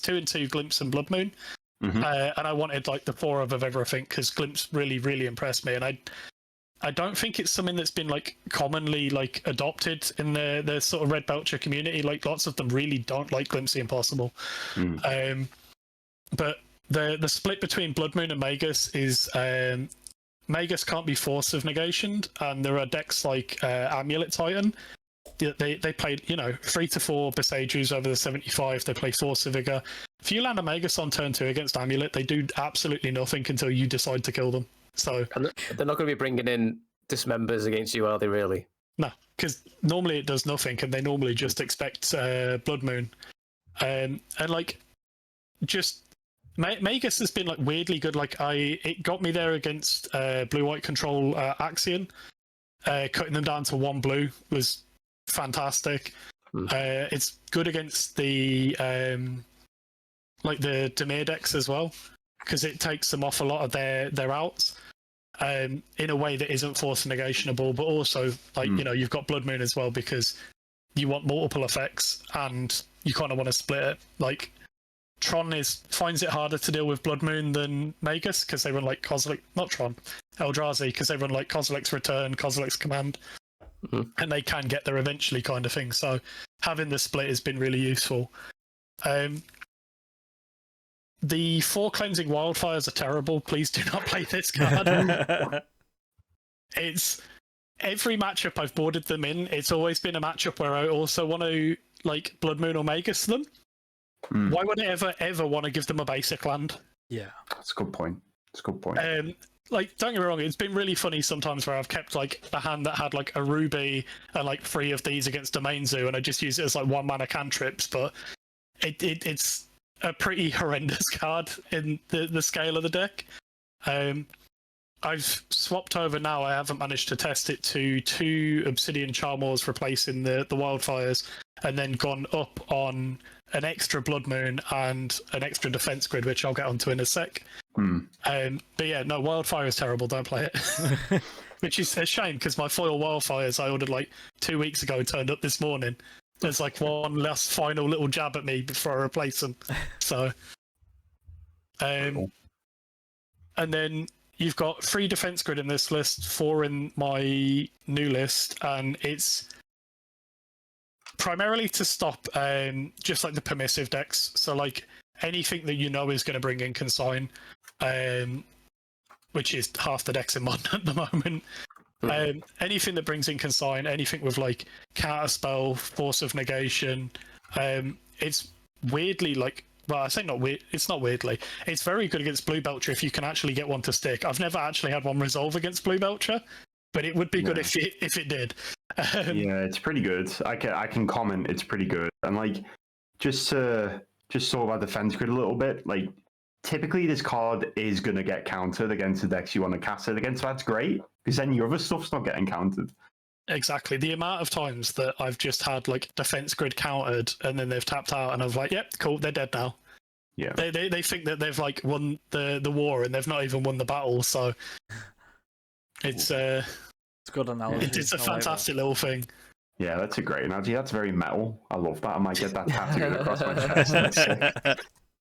[SPEAKER 2] 2 and 2 Glimpse and Blood Moon. And I wanted like the 4 of everything because Glimpse really impressed me, and I don't think it's something that's been like commonly like adopted in the sort of Red Belcher community. Like lots of them really don't like Glimpse the Impossible. But the split between Blood Moon and Magus is Magus can't be Force of Negationed, and there are decks like Amulet Titan. They play 3 to 4 Besagers over the 75. They play Force of Vigor. If you land a Magus on turn 2 against Amulet, they do absolutely nothing until you decide to kill them. So
[SPEAKER 4] they're not going to be bringing in Dismembers against you, are they? Really?
[SPEAKER 2] No, because normally it does nothing, and they normally just expect Blood Moon, and like just Magus has been like weirdly good. Like it got me there against blue-white control Axion. Cutting them down to 1 blue was fantastic. It's good against the like the Dimir decks as well, because it takes them off a lot of their outs. In a way that isn't force negationable, but also like you've got Blood Moon as well, because you want multiple effects and you kind of want to split it. Like Tron finds it harder to deal with Blood Moon than Magus because they run like Eldrazi because they run like Kozilek's Return, Kozilek's Command, and they can get there eventually, kind of thing. So having the split has been really useful. The 4 Cleansing Wildfires are terrible. Please do not play this card. It's every matchup I've boarded them in. It's always been a matchup where I also want to like Blood Moon or Magus them. Why would I ever want to give them a basic land?
[SPEAKER 3] Yeah,
[SPEAKER 1] that's a good point.
[SPEAKER 2] Like, don't get me wrong, it's been really funny sometimes where I've kept like a hand that had like a ruby and like 3 of these against Domain Zoo, and I just use it as like 1 mana cantrips, but it's a pretty horrendous card in the scale of the deck. I've swapped over now. I haven't managed to test it to 2 Obsidian Charmors replacing the Wildfires, and then gone up on an extra Blood Moon and an extra defense grid, which I'll get onto in a sec. But yeah, no, Wildfire is terrible. Don't play it. Which is a shame because my foil Wildfires I ordered like 2 weeks ago turned up this morning. There's like one last final little jab at me before I replace them. So,
[SPEAKER 1] Cool.
[SPEAKER 2] And then you've got 3 defense grid in this list, 4 in my new list, and it's primarily to stop just like the permissive decks. So like anything that you know is going to bring in Consign, which is half the decks in Modern at the moment. Anything that brings in Consign, anything with like Counterspell, Force of Negation, it's weirdly like, well, I say not weird. It's not weirdly. It's very good against Blue Belcher if you can actually get one to stick. I've never actually had one resolve against Blue Belcher, but it would be good if it did.
[SPEAKER 1] Yeah, it's pretty good. I can comment. It's pretty good. And like, just talk about defense grid a little bit. Like, typically this card is gonna get countered against the decks you want to cast it against. So that's great because then your other stuff's not getting countered.
[SPEAKER 2] Exactly. The amount of times that I've just had like defense grid countered and then they've tapped out and I was like, yep, cool, they're dead now.
[SPEAKER 1] Yeah.
[SPEAKER 2] They think that they've like won the war and they've not even won the battle. So it's a
[SPEAKER 3] good analogy.
[SPEAKER 2] It's a fantastic little thing.
[SPEAKER 1] Yeah, that's a great analogy. That's very metal. I love that. I might get that tattooed across my chest. That's sick.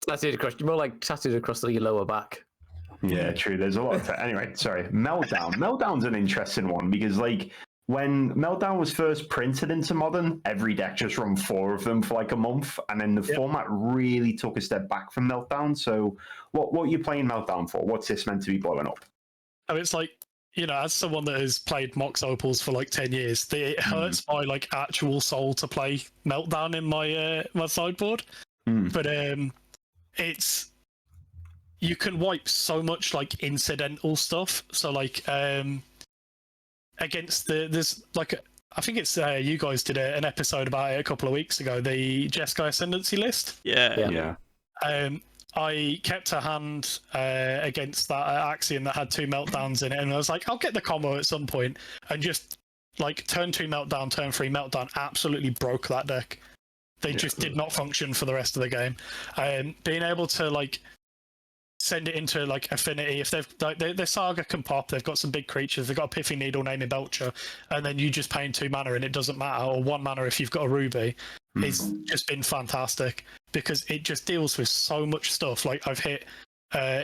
[SPEAKER 4] Tattooed across, more like tattooed across your lower back.
[SPEAKER 1] Yeah, true. There's a lot of anyway, sorry. Meltdown. Meltdown's an interesting one because like when Meltdown was first printed into Modern, every deck just run 4 of them for like a month, and then the format really took a step back from Meltdown. So what are you playing Meltdown for? What's this meant to be blowing up?
[SPEAKER 2] Oh, it's like, you know, as someone that has played Mox Opals for like 10 years, it hurts my like actual soul to play Meltdown in my my sideboard. But it's, you can wipe so much like incidental stuff. So like against there's like I think it's you guys did an episode about it a couple of weeks ago, the Jeskai Ascendancy list.
[SPEAKER 3] Yeah.
[SPEAKER 2] I kept a hand against that Axion that had 2 meltdowns in it, and I was like, I'll get the combo at some point, and just like turn 2 meltdown, turn 3 meltdown absolutely broke that deck. They just did not function for the rest of the game. Being able to like send it into like Affinity, if they've like their Saga can pop, they've got some big creatures, they've got a Pithy Needle naming Belcher, and then you just paying 2 mana and it doesn't matter, or 1 mana if you've got a Ruby. It's just been fantastic because it just deals with so much stuff. Like I've hit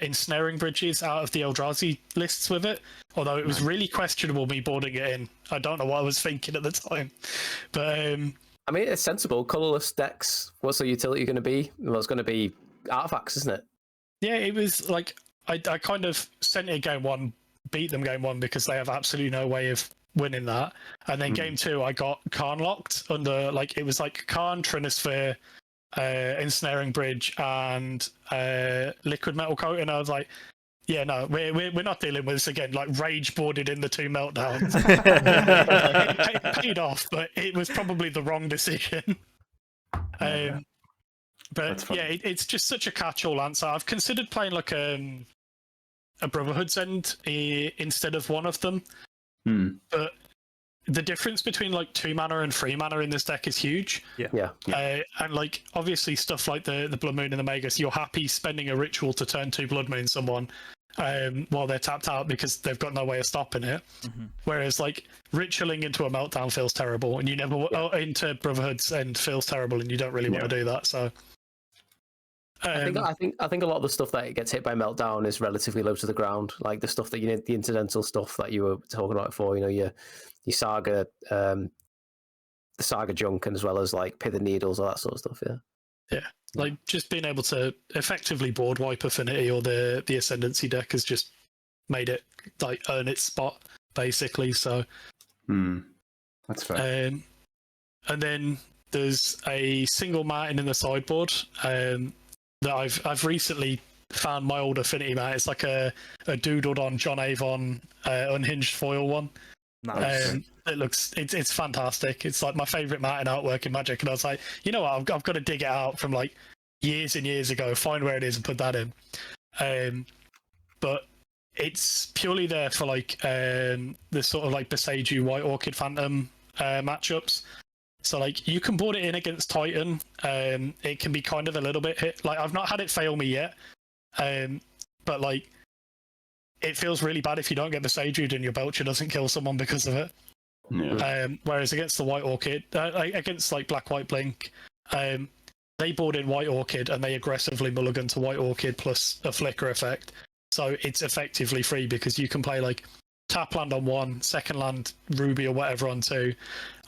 [SPEAKER 2] ensnaring bridges out of the Eldrazi lists with it, although it was really questionable me boarding it in. I don't know what I was thinking at the time, but
[SPEAKER 4] I mean, it's sensible. Colorless decks. What's the utility going to be? Well, it's going to be artifacts, isn't it?
[SPEAKER 2] Yeah, it was like I kind of sent it game 1, beat them game 1 because they have absolutely no way of winning that, and then game 2 I got Karn locked under, like it was like Karn, Trinisphere, ensnaring bridge, and liquid metal coat, and I was like, yeah, no, we're not dealing with this again. Like rage boarded in the 2 meltdowns. It paid off, but it was probably the wrong decision. But yeah, it's just such a catch-all answer. I've considered playing like a Brotherhood's End instead of one of them, but the difference between like 2 mana and 3 mana in this deck is huge.
[SPEAKER 4] Yeah.
[SPEAKER 2] And like obviously stuff like the Blood Moon and the Magus, you're happy spending a ritual to turn 2 Blood Moon someone while they're tapped out because they've got no way of stopping it. Whereas like ritualing into a meltdown feels terrible, and you never into Brotherhood's End feels terrible, and you don't really want to do that. So
[SPEAKER 4] I think a lot of the stuff that gets hit by meltdown is relatively low to the ground. Like the stuff that you need, the incidental stuff that you were talking about before. You know, your saga, the saga junk, and as well as like pitted needles, all that sort of stuff.
[SPEAKER 2] Yeah, like just being able to effectively board wipe Affinity or the Ascendancy deck has just made it like earn its spot basically. So,
[SPEAKER 1] that's fair.
[SPEAKER 2] And then there's a single mountain in the sideboard that I've recently found my old Affinity mat. It's like a doodled on John Avon unhinged foil one.
[SPEAKER 3] Nice.
[SPEAKER 2] It's fantastic. It's like my favorite mountain artwork in Magic, and I was like, you know what, I've got to dig it out from like years and years ago, find where it is, and put that in. But it's purely there for like the sort of like Beseiju White Orchid Phantom matchups. So like you can board it in against Titan. It can be kind of a little bit hit. Like I've not had it fail me yet, but like it feels really bad if you don't get Beseiju and your Belcher doesn't kill someone because of it.
[SPEAKER 1] Yeah.
[SPEAKER 2] Whereas against the White Orchid, against like Black White Blink, they board in White Orchid and they aggressively mulligan to White Orchid plus a flicker effect. So it's effectively free because you can play like tap land on 1, second land Ruby or whatever on 2,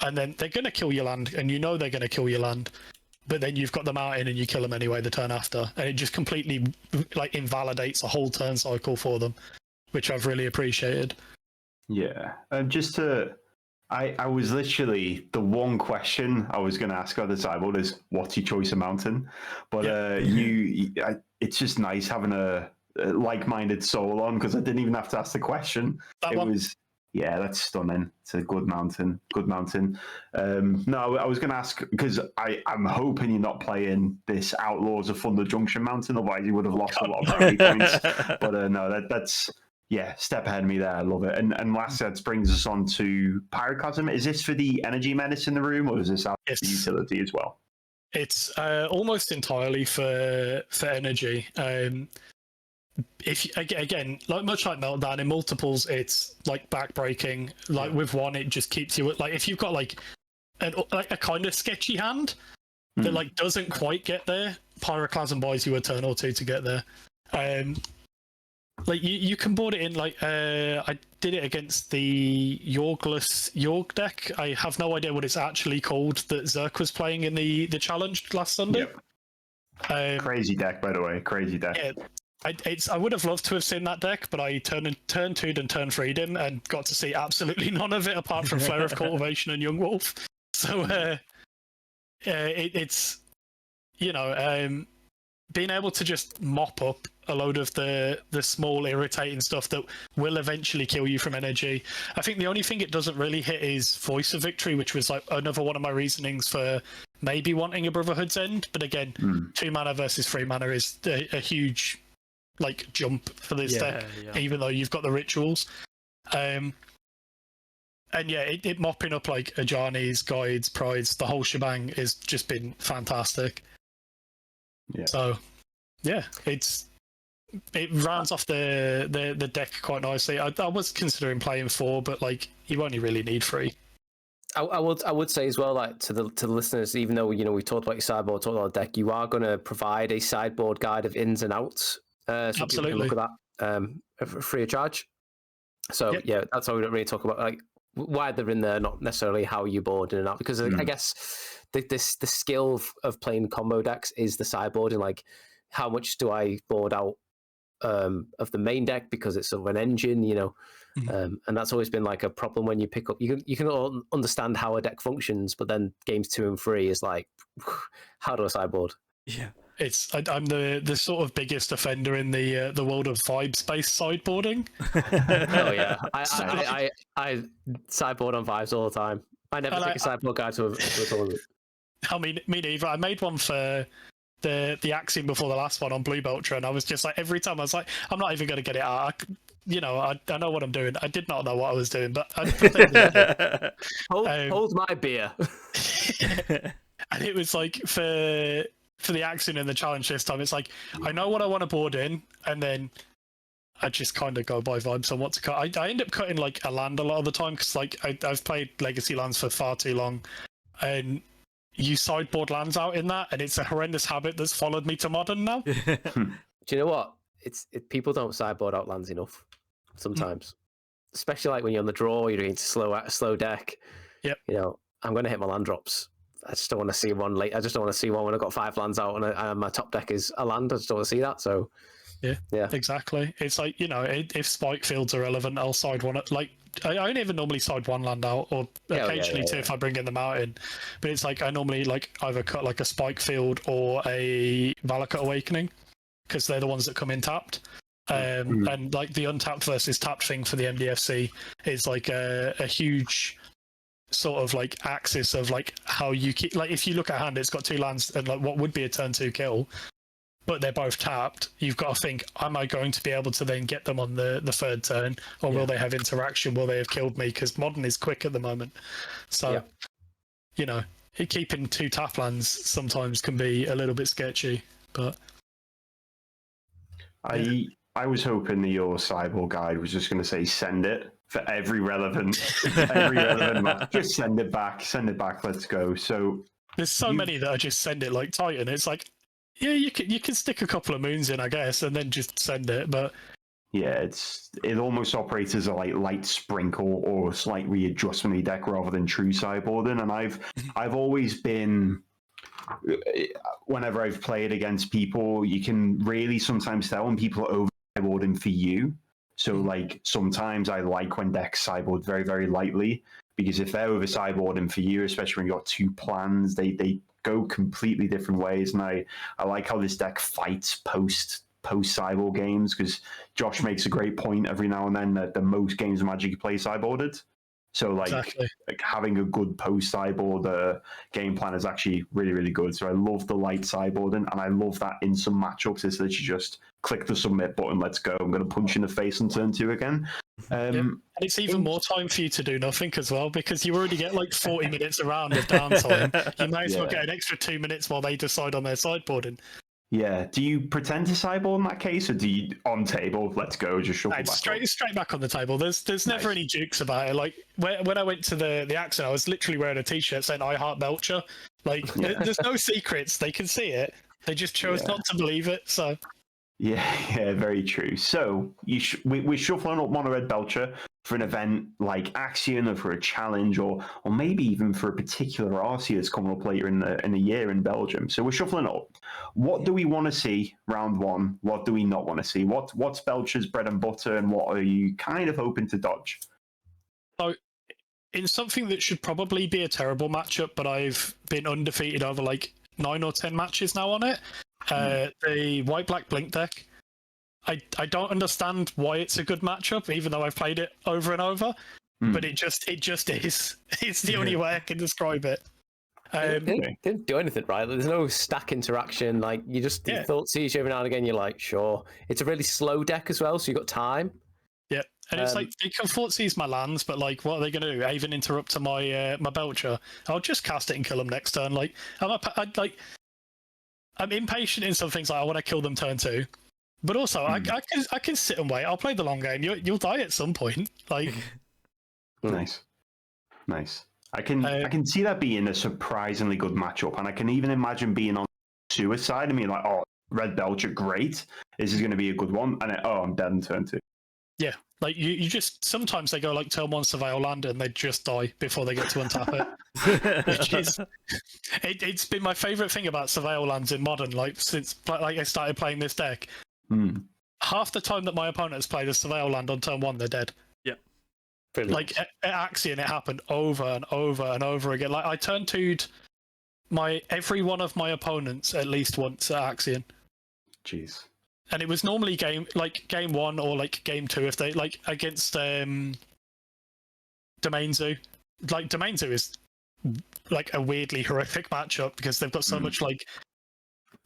[SPEAKER 2] and then they're going to kill your land, and you know they're going to kill your land, but then you've got them out in and you kill them anyway the turn after, and it just completely like invalidates a whole turn cycle for them, which I've really appreciated.
[SPEAKER 1] Yeah, I was literally, the one question I was going to ask on the sideboard is what's your choice of mountain, but it's just nice having a like-minded soul on, because I didn't even have to ask the question. That's stunning. It's a good mountain. No, I was going to ask, because I'm hoping you're not playing this Outlaws of Thunder Junction mountain, otherwise you would have lost a lot of brownie points. But no, that's step ahead of me there. I love it. And lastly, that brings us on to Pyroclasm. Is this for the energy menace in the room, or is this out for the utility as well?
[SPEAKER 2] It's almost entirely for energy. If again, like much like Meltdown, in multiples it's like backbreaking. Like with one, it just keeps you like, if you've got like a kind of sketchy hand that like doesn't quite get there, Pyroclasm buys you a turn or two to get there. Like you can board it in. Like I did it against the Yorgless Yorg deck. I have no idea what it's actually called that Zerk was playing in the challenge last Sunday.
[SPEAKER 1] Yep. Crazy deck, by the way. Crazy deck.
[SPEAKER 2] Yeah. I would have loved to have seen that deck, but I turn 2'd and turn 3'd him and got to see absolutely none of it apart from Flare of Cultivation and Young Wolf. So it's, you know, being able to just mop up a load of the small irritating stuff that will eventually kill you from energy. I think the only thing it doesn't really hit is Voice of Victory, which was like another one of my reasonings for maybe wanting a Brotherhood's End. But again, 2 mana versus 3 mana is a huge like jump for this deck, even though you've got the rituals. And it mopping up like Ajani's, Guides, Prides, the whole shebang has just been fantastic. Yeah. So it rounds off the deck quite nicely. I was considering playing 4, but like you only really need 3.
[SPEAKER 4] I would say as well, like to the listeners, even though we talked about your sideboard, talked about the deck, you are going to provide a sideboard guide of ins and outs. So
[SPEAKER 2] absolutely,
[SPEAKER 4] look at that free of charge. So that's why we don't really talk about like why they're in there, not necessarily how you board in and out, because I guess the skill of playing combo decks is the sideboard, and like how much do I board out of the main deck because it's sort of an engine, and that's always been like a problem when you pick up. You can all understand how a deck functions, but then games 2 and 3 is like, how do I sideboard?
[SPEAKER 3] Yeah.
[SPEAKER 2] I'm the sort of biggest offender in the world of vibes-based sideboarding.
[SPEAKER 4] Oh yeah, I sideboard on vibes all the time. I never take a sideboard guide to a tournament.
[SPEAKER 2] I mean, me neither. I made one for the Axion before the last one on Blue Belcher, and I was just like, every time I was like, I'm not even going to get it out. I know what I'm doing. I did not know what I was doing, but I
[SPEAKER 4] hold my beer.
[SPEAKER 2] And it was like for the Axion and the challenge this time, it's like I know what I want to board in, and then I just kind of go by vibes on what to cut. I end up cutting like a land a lot of the time because like I've played Legacy lands for far too long, and you sideboard lands out in that, and it's a horrendous habit that's followed me to Modern now.
[SPEAKER 4] Do you know what? People don't sideboard out lands enough sometimes, especially like when you're on the draw, you're doing slow deck.
[SPEAKER 2] Yep.
[SPEAKER 4] You know, I'm going to hit my land drops. I just don't want to see one late. I just don't want to see one when I've got 5 lands out and my top deck is a land. I just don't want to see that. So, yeah,
[SPEAKER 2] exactly. It's like, you know, if spike fields are relevant, I'll side one. Like, I only ever normally side one land out, or occasionally two if I bring in the mountain. But it's like I normally like either cut like a spike field or a Valakut Awakening, because they're the ones that come in tapped. And like the untapped versus tapped thing for the MDFC is like a huge sort of like axis of like how you keep, like if you look at hand, it's got 2 lands and like what would be a turn 2 kill, but they're both tapped. You've got to think, am I going to be able to then get them on the 3rd turn, or will they have interaction? Will they have killed me? Because Modern is quick at the moment. So, you know, keeping 2 tap lands sometimes can be a little bit sketchy, but
[SPEAKER 1] I was hoping that your sideboard guide was just going to say send it for every relevant match. Just send it back, let's go. So
[SPEAKER 2] there's so many that I just send it like Titan. It's like, yeah, you can stick a couple of moons in, I guess, and then just send it. But
[SPEAKER 1] yeah, it almost operates as a like light sprinkle or slight readjustment of the deck rather than true sideboarding. And I've always been, whenever I've played against people, you can really sometimes tell when people are over sideboarding for you. So like sometimes I like when decks sideboard very, very lightly, because if they're over sideboarding for you, especially when you've got 2 plans, they go completely different ways. And I like how this deck fights post sideboard games, because Josh makes a great point every now and then that the most games of Magic you play sideboarded. So like having a good post sideboard game plan is actually really, really good. So I love the light sideboarding, and I love that in some matchups it's that you just click the submit button, let's go. I'm going to punch you in the face on turn 2 again.
[SPEAKER 2] And it's even more time for you to do nothing as well, because you already get like 40 minutes around of downtime. You may as well get an extra 2 minutes while they decide on their sideboarding.
[SPEAKER 1] Yeah. Do you pretend to sideboard in that case, or do you on table? Let's go. Just shuffle back.
[SPEAKER 2] Straight back on the table. There's never any jukes about it. Like when I went to the Axion, I was literally wearing a T-shirt saying "I heart Belcher." Like there's no secrets. They can see it. They just chose not to believe it. So.
[SPEAKER 1] Yeah, very true. So we're shuffling up Mono Red Belcher for an event like Axion, or for a challenge, or maybe even for a particular RC that's coming up later in the year in Belgium. So we're shuffling up. What do we want to see round 1? What do we not want to see? What's Belcher's bread and butter, and what are you kind of hoping to dodge?
[SPEAKER 2] So, in something that should probably be a terrible matchup, but I've been undefeated over like 9 or 10 matches now on it. The white-black blink deck. I don't understand why it's a good matchup, even though I've played it over and over. But it just is. It's the only way I can describe it.
[SPEAKER 4] Didn't do anything, right? There's no stack interaction. Like you just default sees you every now and again. You're like, sure. It's a really slow deck as well, so you got time.
[SPEAKER 2] Yeah, and it's like they can thought seize my lands, but like, what are they going to do? Even interrupt to my my Belcher? I'll just cast it and kill them next turn. Like, I'm impatient in some things. Like I want to kill them turn 2, but also I can sit and wait. I'll play the long game. You'll die at some point. Like,
[SPEAKER 1] nice. I can see that being a surprisingly good matchup, and I can even imagine being on suicide. I mean, like, oh, Red Belcher, great. This is going to be a good one, and I'm dead in turn 2. Yeah,
[SPEAKER 2] like you just sometimes they go like turn 1 surveil land and they just die before they get to untap it, which is it's been my favorite thing about surveil lands in Modern. Like since I started playing this deck, half the time that my opponents play the surveil land on turn 1, they're dead.
[SPEAKER 3] Yeah,
[SPEAKER 2] like at Axion, it happened over and over and over again. Like I turn 2'd every one of my opponents at least once at Axion.
[SPEAKER 1] Jeez.
[SPEAKER 2] And it was normally game 1 or like game 2 if they like against Domain Zoo. Like Domain Zoo is like a weirdly horrific matchup because they've got so much like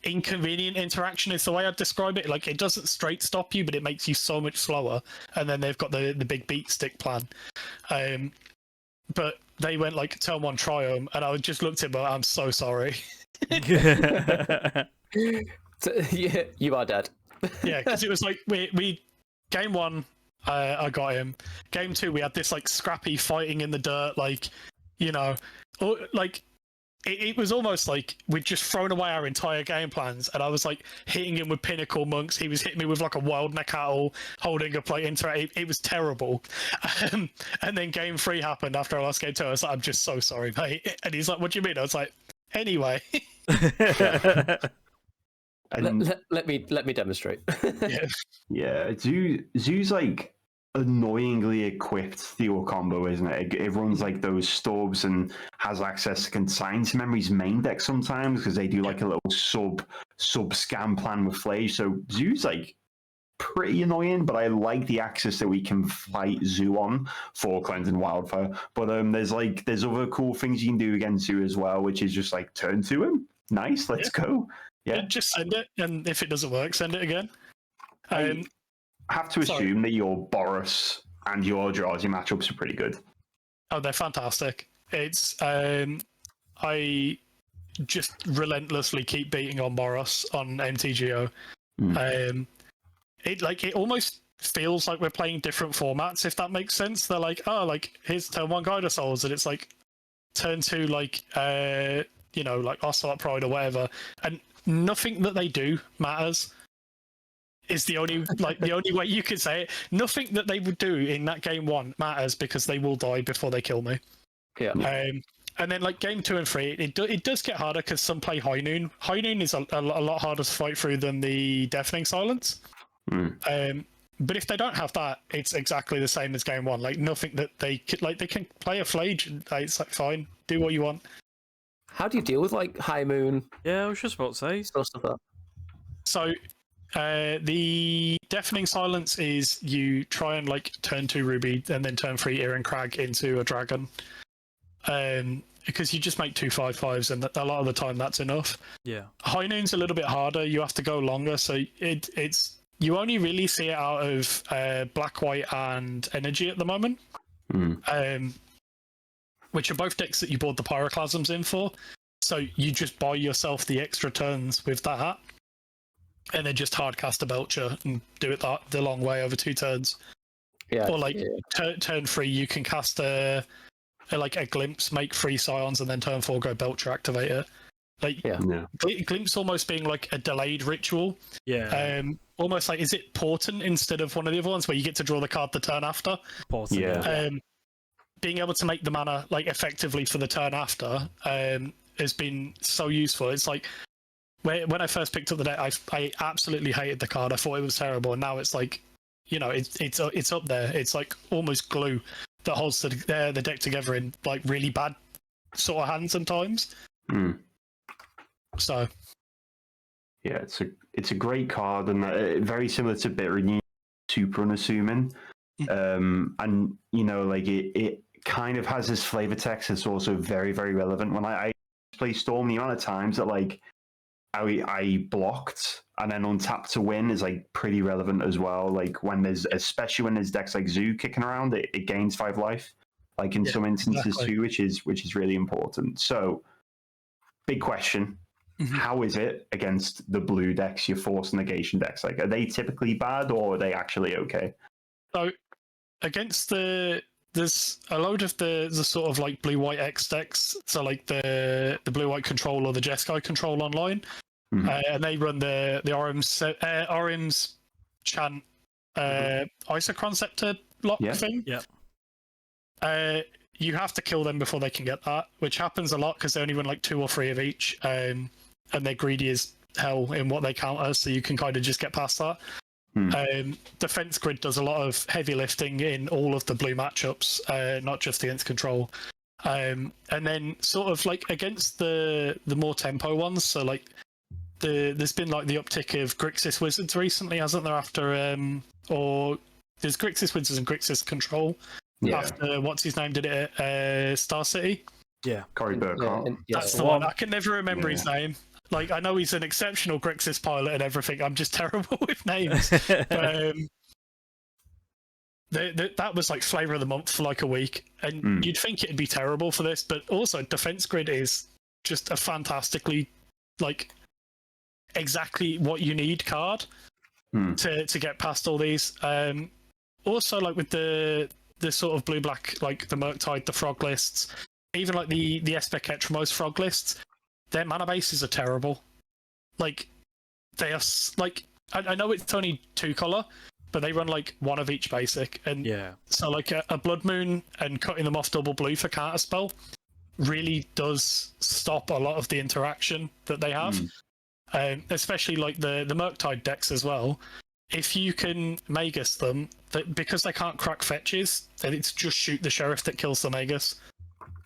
[SPEAKER 2] inconvenient interaction is the way I'd describe it. Like it doesn't straight stop you, but it makes you so much slower. And then they've got the big beat stick plan. But they went like turn 1 Triome, and I just looked at them. I'm so sorry.
[SPEAKER 4] Yeah, you are dead.
[SPEAKER 2] Yeah, because it was like we game 1, I got him. Game 2, we had this like scrappy fighting in the dirt, like or like it was almost like we'd just thrown away our entire game plans, and I was like hitting him with Pinnacle Monks. He was hitting me with like a Wild Necatl, holding a plate into it. It was terrible. And then game 3 happened after I lost game 2. I was like, I'm just so sorry, mate. And he's like, what do you mean? I was like, anyway.
[SPEAKER 1] And
[SPEAKER 4] let me demonstrate.
[SPEAKER 2] Yeah.
[SPEAKER 1] Zoo's like annoyingly equipped to your combo, isn't it? It runs like those Storbs and has access to Consigned Memory's main deck sometimes because they do like a little sub scam plan with Flage. So Zoo's like pretty annoying, but I like the access that we can fight Zoo on for Cleansing Wildfire. But there's other cool things you can do against Zoo as well, which is just like turn to him. Nice, let's go. Yeah,
[SPEAKER 2] just send it, and if it doesn't work, send it again.
[SPEAKER 1] I have to assume that your Boros and your Eldrazi matchups are pretty good.
[SPEAKER 2] Oh, they're fantastic. It's I just relentlessly keep beating on Boros on MTGO. It almost feels like we're playing different formats, if that makes sense. They're like, oh, like here's turn 1 Guide of Souls, and it's like turn 2 like like Ocelot Pride or whatever, and nothing that they do matters. Is the only way you could say it. Nothing that they would do in that game 1 matters because they will die before they kill me.
[SPEAKER 4] Yeah.
[SPEAKER 2] And then like game 2 and 3, it does get harder because some play High Noon. High Noon is a lot harder to fight through than the Deafening Silence. But if they don't have that, it's exactly the same as game 1. Like nothing that they could they can play a Flage. And, it's like fine, do what you want.
[SPEAKER 4] How do you deal with like High Moon?
[SPEAKER 3] Yeah, I was just about to say
[SPEAKER 4] stuff like that.
[SPEAKER 2] So the Deafening Silence is you try and like turn 2 Ruby and then turn 3 Iron Crag into a dragon. Because you just make 2 5/5s, and a lot of the time that's enough.
[SPEAKER 3] Yeah.
[SPEAKER 2] High Noon's a little bit harder. You have to go longer, so it's you only really see it out of Black, White, and Energy at the moment. Which are both decks that you bought the Pyroclasms in for. So you just buy yourself the extra turns with that, and then just hard cast a Belcher and do it the long way over 2 turns.
[SPEAKER 4] Yeah.
[SPEAKER 2] Or like turn 3, you can cast a Glimpse, make 3 Scions, and then turn 4 go Belcher, activate it. Like Glimpse almost being like a delayed ritual.
[SPEAKER 3] Yeah.
[SPEAKER 2] Almost like, is it Portent instead of one of the other ones where you get to draw the card the turn after?
[SPEAKER 3] Portent.
[SPEAKER 1] Yeah.
[SPEAKER 2] Being able to make the mana like effectively for the turn after has been so useful. It's like when I first picked up the deck, I absolutely hated the card. I thought it was terrible, and now it's like, it's up there. It's like almost glue that holds the deck together in like really bad sort of hands sometimes. So
[SPEAKER 1] yeah, it's a great card, and very similar to Bitter super unassuming. And it kind of has this flavor text that's also very, very relevant. When I play Storm, the amount of times that like I blocked and then untapped to win is like pretty relevant as well. Like especially when there's decks like Zoo kicking around, it gains 5 life, like in some instances too, which is really important. So big question. How is it against the blue decks, your force negation decks? Like, are they typically bad, or are they actually okay?
[SPEAKER 2] So against there's a load of the sort of like blue-white X decks, so like the blue-white control or the Jeskai control online, and they run the Orims Chant Isochron Scepter lock thing. Yeah. You have to kill them before they can get that, which happens a lot because they only run like 2 or 3 of each, and they're greedy as hell in what they counter, so you can kind of just get past that. Defense Grid does a lot of heavy lifting in all of the blue matchups, not just against control. And then sort of like against the more tempo ones, so like there's been like the uptick of Grixis Wizards recently, hasn't there? After or there's Grixis Wizards and Grixis Control after what's his name did it at Star City.
[SPEAKER 3] Yeah,
[SPEAKER 1] Cory Burkhart.
[SPEAKER 2] That's the one. I can never remember his name. Like, I know he's an exceptional Grixis pilot and everything. I'm just terrible with names. But, that was like flavor of the month for like a week, and you'd think it'd be terrible for this, but also Defense Grid is just a fantastically like exactly what you need card to get past all these. Also, like with the sort of blue black, like the Murktide, the Frog lists, even like the Esper Ketramose frog lists, their mana bases are terrible. Like they are like I know it's only 2 color, but they run like 1 of each basic, and so like a Blood Moon and cutting them off double blue for counterspell really does stop a lot of the interaction that they have. Especially like the Murktide decks as well. If you can Magus them, because they can't crack fetches, then it's just shoot the Sheriff that kills the Magus.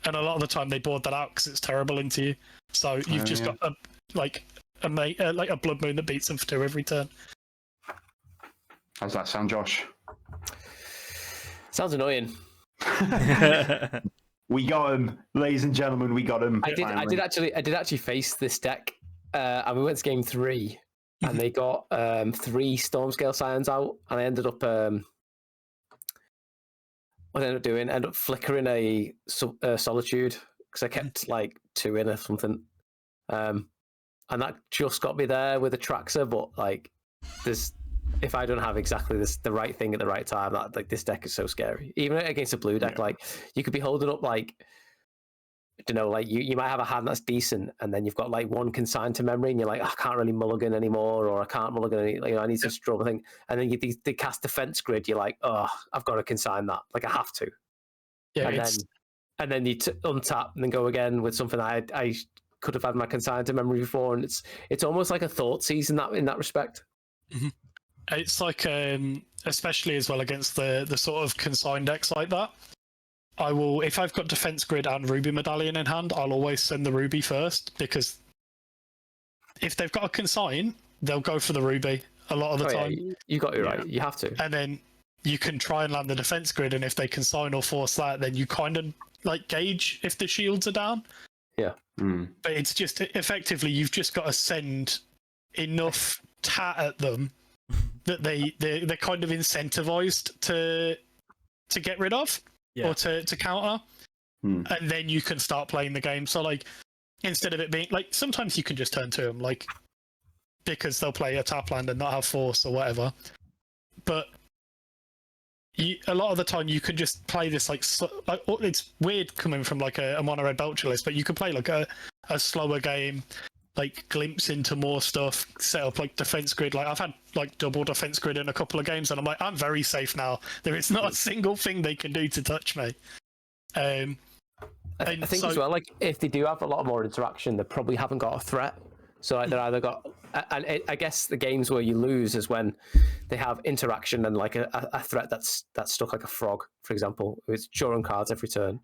[SPEAKER 2] And a lot of the time they board that out because it's terrible into you. So you've just got a Blood Moon that beats them for 2 every turn.
[SPEAKER 1] How's that sound, Josh?
[SPEAKER 4] Sounds annoying.
[SPEAKER 1] We got him, ladies and gentlemen. We got him.
[SPEAKER 4] I did actually face this deck, and we went to game 3, and they got 3 Stormscale Scions out, and I ended up what I ended up doing? Ended up flickering a Solitude because I kept like 2 in or something, and that just got me there with a Traxer. But like, if I don't have exactly the right thing at the right time, that like this deck is so scary. Even against a blue deck, like you could be holding up like, I don't know, like you might have a hand that's decent, and then you've got like 1 consigned to memory, and you're like, I can't really mulligan anymore, or I can't mulligan any, I need to draw a thing, and then they cast Defense Grid, you're like, oh, I've got to consign that, like I have to. Yeah, and then you untap and then go again with something I could have had my consigned to memory before, and it's almost like a Thoughtseize in that respect.
[SPEAKER 2] Mm-hmm. It's like, especially as well against the sort of consigned decks like that, I will, if I've got Defense Grid and Ruby Medallion in hand, I'll always send the Ruby first, because if they've got a consign, they'll go for the Ruby a lot of the time.
[SPEAKER 4] Yeah, you got it right. You have to.
[SPEAKER 2] And then you can try and land the Defense Grid, and if they consign or force that, then you kind of like gauge if the shields are down.
[SPEAKER 4] Yeah.
[SPEAKER 2] But it's just, effectively, you've just got to send enough tat at them that they're kind of incentivized to get rid of or to counter, and then you can start playing the game. So like, instead of it being like, sometimes you can just turn to them, like, because they'll play a tap land and not have force or whatever, but a lot of the time you can just play this like it's weird coming from like a mono Red Belcher list, but you can play like a slower game, like glimpse into more stuff, set up like Defense Grid. Like I've had like double Defense Grid in a couple of games, and I'm like, I'm very safe now. There is not a single thing they can do to touch me. I
[SPEAKER 4] think as well, like if they do have a lot more interaction, they probably haven't got a threat. So like they're either got, and I guess the games where you lose is when they have interaction and like a threat that's stuck, like a frog, for example. It's drawing cards every turn.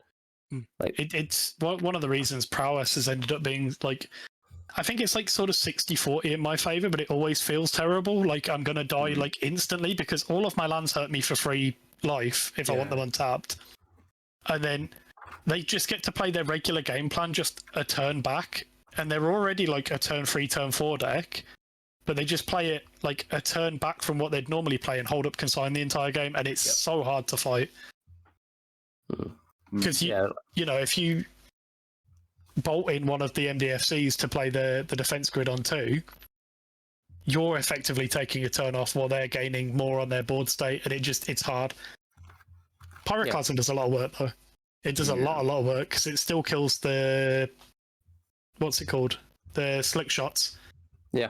[SPEAKER 4] Like
[SPEAKER 2] it's one of the reasons prowess has ended up being like, I think it's like sort of 60-40 in my favor, but it always feels terrible. Like I'm going to die like instantly because all of my lands hurt me for free life if I want them untapped. And then they just get to play their regular game plan just a turn back, and they're already like a turn 3, turn 4 deck, but they just play it like a turn back from what they'd normally play and hold up consign the entire game, and it's so hard to fight. Because you know, if you bolt in one of the MDFCs to play the Defense Grid on 2, you're effectively taking a turn off while they're gaining more on their board state, and it's hard. Pyroclasm does a lot of work though. It does a lot of work because it still kills the, what's it called, the slick shots. Yeah.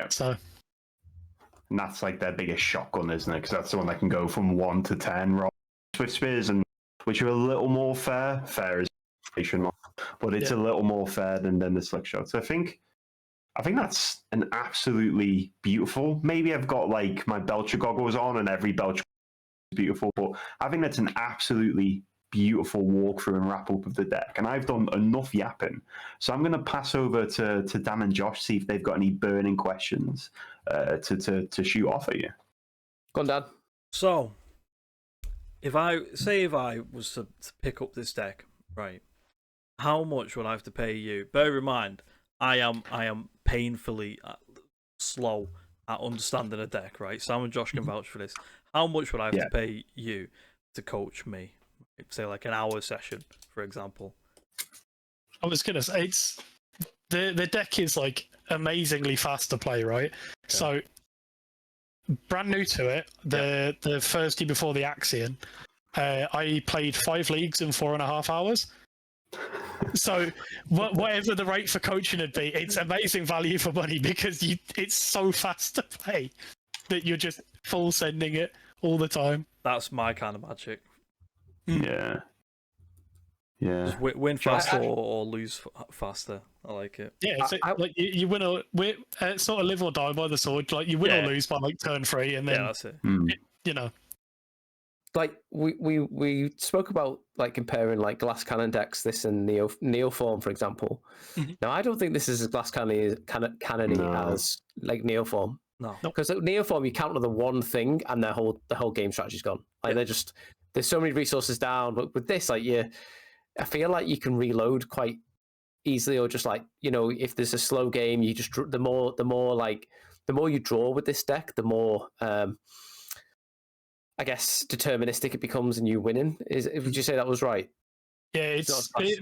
[SPEAKER 2] So,
[SPEAKER 1] and that's like their biggest shotgun, isn't it? Because that's the one that can go from 1 to 10. Swift spears, and which are a little more fair. Fair is but it's a little more fair than the slick shots. So I think that's an absolutely beautiful. Maybe I've got like my Belcher goggles on, and every Belcher is beautiful, but I think that's an absolutely beautiful walkthrough and wrap up of the deck. And I've done enough yapping, so I'm going to pass over to Dan and Josh, see if they've got any burning questions to shoot off at you.
[SPEAKER 4] Go on, Dan.
[SPEAKER 3] So, if I was to pick up this deck, right, how much would I have to pay you? Bear in mind, I am painfully slow at understanding a deck, right? Sam and Josh can vouch for this. How much would I have to pay you to coach me? Say like an hour session, for example.
[SPEAKER 2] I was gonna say, it's the deck is like amazingly fast to play, right? Okay. So brand new to it, the Thursday before the Axion, I played 5 leagues in 4.5 hours. So whatever the rate for coaching would be, it's amazing value for money because it's so fast to play that you're just full sending it all the time.
[SPEAKER 3] That's my kind of magic.
[SPEAKER 1] Yeah. Yeah.
[SPEAKER 3] Just win faster or lose faster. I like it.
[SPEAKER 2] Yeah, like you win or sort of live or die by the sword. Like you win or lose by like turn 3, and then
[SPEAKER 3] that's it.
[SPEAKER 2] You know,
[SPEAKER 4] like we spoke about like comparing like glass cannon decks, this and Neoform, for example. Now I don't think this is as glass cannon as like Neoform.
[SPEAKER 3] No,
[SPEAKER 4] because Neoform you counter the one thing and the whole game strategy's gone. Like there's so many resources down, but with this, like I feel like you can reload quite easily, or just like, you know, if there's a slow game, you just the more you draw with this deck, the more I guess deterministic it becomes and you winning. Would you say that was right?
[SPEAKER 2] Yeah,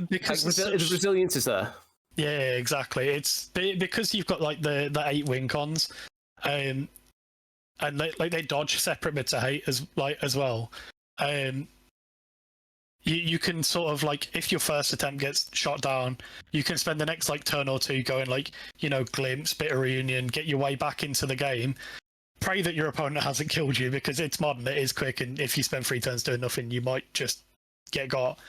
[SPEAKER 2] because
[SPEAKER 4] the resilience is there.
[SPEAKER 2] Yeah, exactly. It's because you've got like the 8 win cons, and they dodge separate bits of hate as well. You can sort of like, if your first attempt gets shot down, you can spend the next like turn or two going like, you know, glimpse, bit of reunion, get your way back into the game. Pray that your opponent hasn't killed you, because it's modern, it is quick, and if you spend 3 turns doing nothing, you might just get got.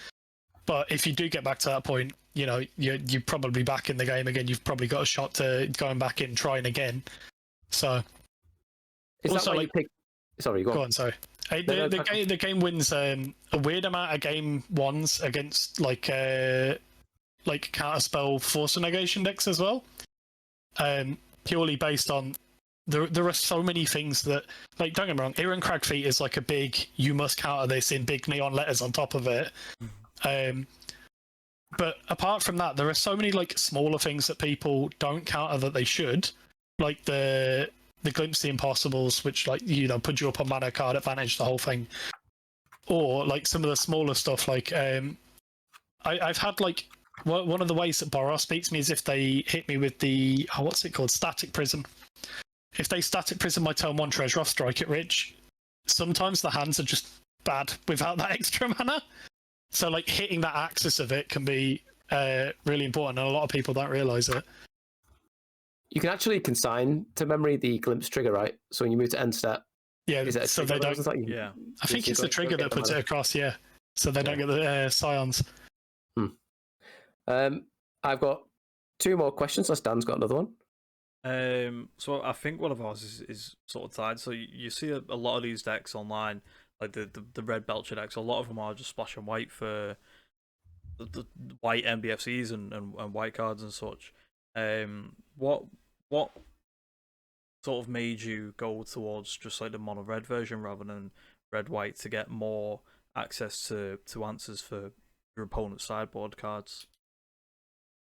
[SPEAKER 2] But if you do get back to that point, you know, you're probably back in the game again. You've probably got a shot to going back in, trying again. So,
[SPEAKER 4] is also, that like, sorry, go on.
[SPEAKER 2] Sorry. The game wins a weird amount of game ones against like counterspell force negation decks as well. Purely based on there are so many things that, like, don't get me wrong, Iron Crag Feet is like a big, you must counter this in big neon letters on top of it. But apart from that, there are so many like smaller things that people don't counter that they should, like the Glimpse the Impossibles, which, like, you know, put you up on mana card advantage, the whole thing. Or like some of the smaller stuff, like I've had like one of the ways that Boros beats me is if they hit me with the what's it called, Static Prism. If they Static Prism my turn 1 treasure off Strike It Rich, sometimes the hands are just bad without that extra mana. So like hitting that axis of it can be really important, and a lot of people don't realise it.
[SPEAKER 4] You can actually consign to memory the Glimpse trigger, right? So when you move to end step,
[SPEAKER 2] so they don't.
[SPEAKER 3] Yeah,
[SPEAKER 2] I think it's the trigger that puts it across. Yeah, so they don't get the scions.
[SPEAKER 4] I've got 2 more questions. Unless Dan's got another one.
[SPEAKER 3] So I think one of ours is sort of tied. So you see a lot of these decks online, like the Red Belcher decks. A lot of them are just splash and white for the white MBFCs and white cards and such. What sort of made you go towards just like the mono red version rather than red white to get more access to answers for your opponent's sideboard cards?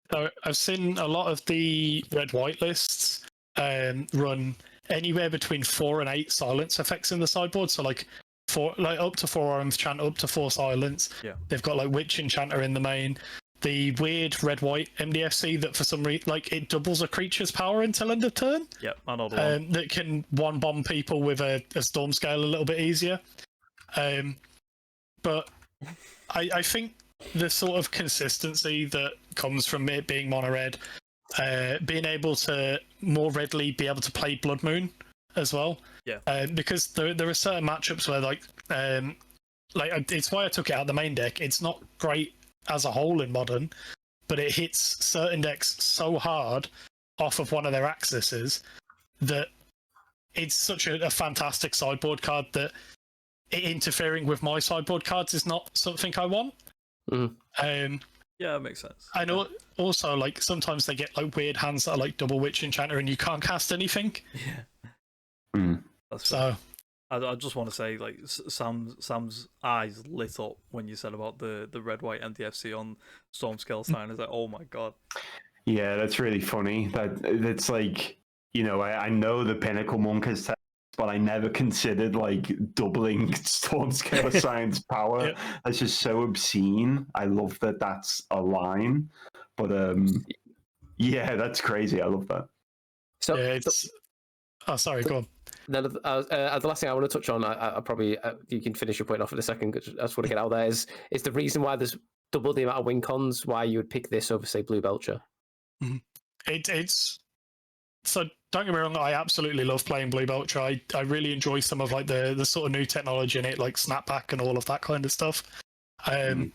[SPEAKER 2] So I've seen a lot of the red white lists run anywhere between 4 and 8 silence effects in the sideboard. So like up to 4 enchant, up to 4 silence.
[SPEAKER 3] Yeah,
[SPEAKER 2] they've got like Witch Enchanter in the main. The weird red-white MDFC that for some reason, like, it doubles a creature's power until end of turn.
[SPEAKER 3] Yep, I know the one.
[SPEAKER 2] That can one-bomb people with a storm scale a little bit easier. But I think the sort of consistency that comes from it being mono-red, being able to more readily be able to play Blood Moon as well.
[SPEAKER 3] Yeah.
[SPEAKER 2] Because there are certain matchups where, like, it's why I took it out of the main deck. It's not great as a whole in Modern, but it hits certain decks so hard off of one of their axes that it's such a fantastic sideboard card that it interfering with my sideboard cards is not something I want.
[SPEAKER 3] Yeah, that makes sense.
[SPEAKER 2] I know. Also, like, sometimes they get like weird hands that are like double Witch Enchanter and you can't cast anything.
[SPEAKER 3] Yeah. That's
[SPEAKER 2] so.
[SPEAKER 3] I just want to say, like, Sam's eyes lit up when you said about the red-white MDFC on Stormscale Sign. It's like, oh my god.
[SPEAKER 1] Yeah, that's really funny. That's like, you know, I know the Pinnacle Monk has text, but I never considered like doubling Stormscale Sign's power. Yeah. That's just so obscene. I love that that's a line, but yeah, that's crazy. I love that.
[SPEAKER 2] So yeah, it's. Oh, sorry. Go on.
[SPEAKER 4] The last thing I want to touch on, I probably you can finish your point off in a second. I just want to get out there is the reason why there's double the amount of win cons, why you would pick this over, say, Blue Belcher.
[SPEAKER 2] It's so don't get me wrong, I absolutely love playing Blue Belcher. I really enjoy some of like the sort of new technology in it, like snapback and all of that kind of stuff. I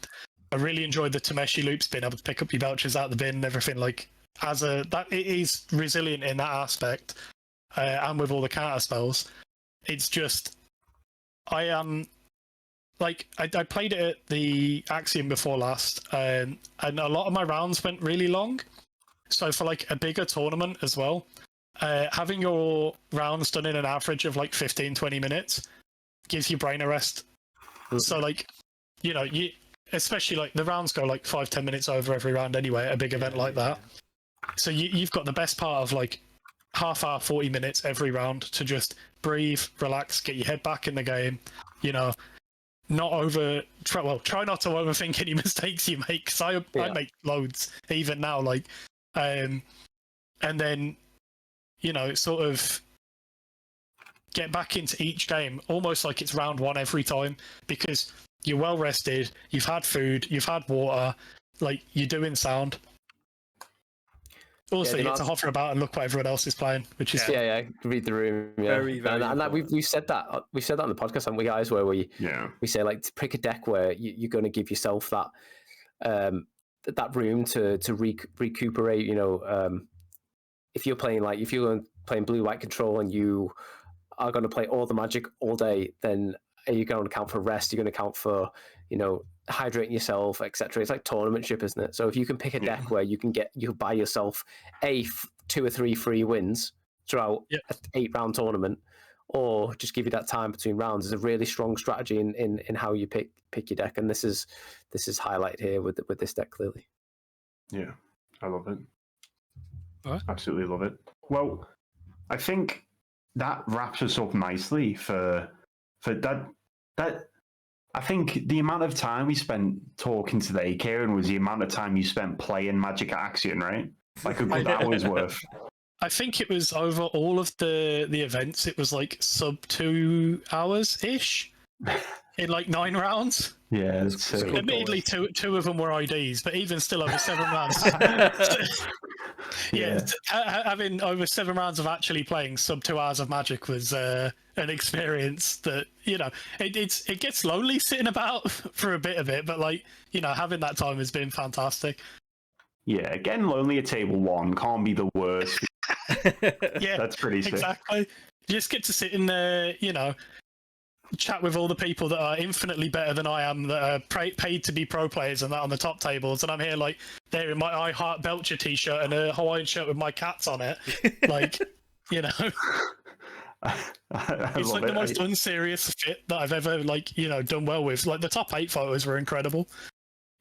[SPEAKER 2] really enjoyed the Tameshi loops, being able to pick up your Belchers out of the bin and everything. Like that, it is resilient in that aspect, and with all the counter spells. It's just I am. Like, I played it at the Axion before last, and a lot of my rounds went really long. So for, like, a bigger tournament as well, having your rounds done in an average of, like, 15, 20 minutes gives your brain a rest. So, like, you know, especially, like, the rounds go, like, 5-10 minutes over every round anyway at a big event like that. So you've got the best part of, like, half hour, 40 minutes every round to just breathe, relax, get your head back in the game, you know, try not to overthink any mistakes you make, because I make loads even now, like, and then, you know, sort of get back into each game almost like it's round one every time, because you're well rested, you've had food, you've had water, like, you're doing sound. Also, you get to hover about and look what everyone else is playing, which is
[SPEAKER 4] read the room. Yeah,
[SPEAKER 3] very, very
[SPEAKER 4] and that we've said that on the podcast, haven't we, guys? Where we say, like, to pick a deck where you're going to give yourself that that room to recuperate. You know, if you're playing blue white control and you are going to play all the magic all day, then are you going to count for rest? You're going to count for, you know, hydrating yourself, etc. It's like tournamentship, isn't it? So if you can pick a deck where you can buy yourself 2 or 3 free wins throughout an 8-round tournament, or just give you that time between rounds, is a really strong strategy in how you pick your deck. And this is highlighted here with this deck clearly.
[SPEAKER 1] Yeah, I love it.
[SPEAKER 2] What?
[SPEAKER 1] Absolutely love it. Well, I think that wraps us up nicely for that. I think the amount of time we spent talking today, Kieran, was the amount of time you spent playing Magic at Axion, right? Like a good hour's worth.
[SPEAKER 2] I think it was over all of the events. It was like sub 2 hours ish in like 9 rounds.
[SPEAKER 1] Yeah,
[SPEAKER 2] admittedly, two of them were IDs, but even still, over 7 rounds. Having over 7 rounds of actually playing sub 2 hours of Magic was an experience that, you know, it gets lonely sitting about for a bit of it, but, like, you know, having that time has been fantastic.
[SPEAKER 1] Yeah, getting lonely at table 1 can't be the worst.
[SPEAKER 2] Yeah,
[SPEAKER 1] that's pretty sick.
[SPEAKER 2] Exactly. You just get to sit in there, you know, chat with all the people that are infinitely better than I am, that are paid to be pro players and that on the top tables, and I'm here, like, there in my I Heart Belcher t-shirt and a Hawaiian shirt with my cats on it, like, you know. It's like the most unserious fit that I've ever, like, you know, done well with. Like, the top 8 photos were incredible.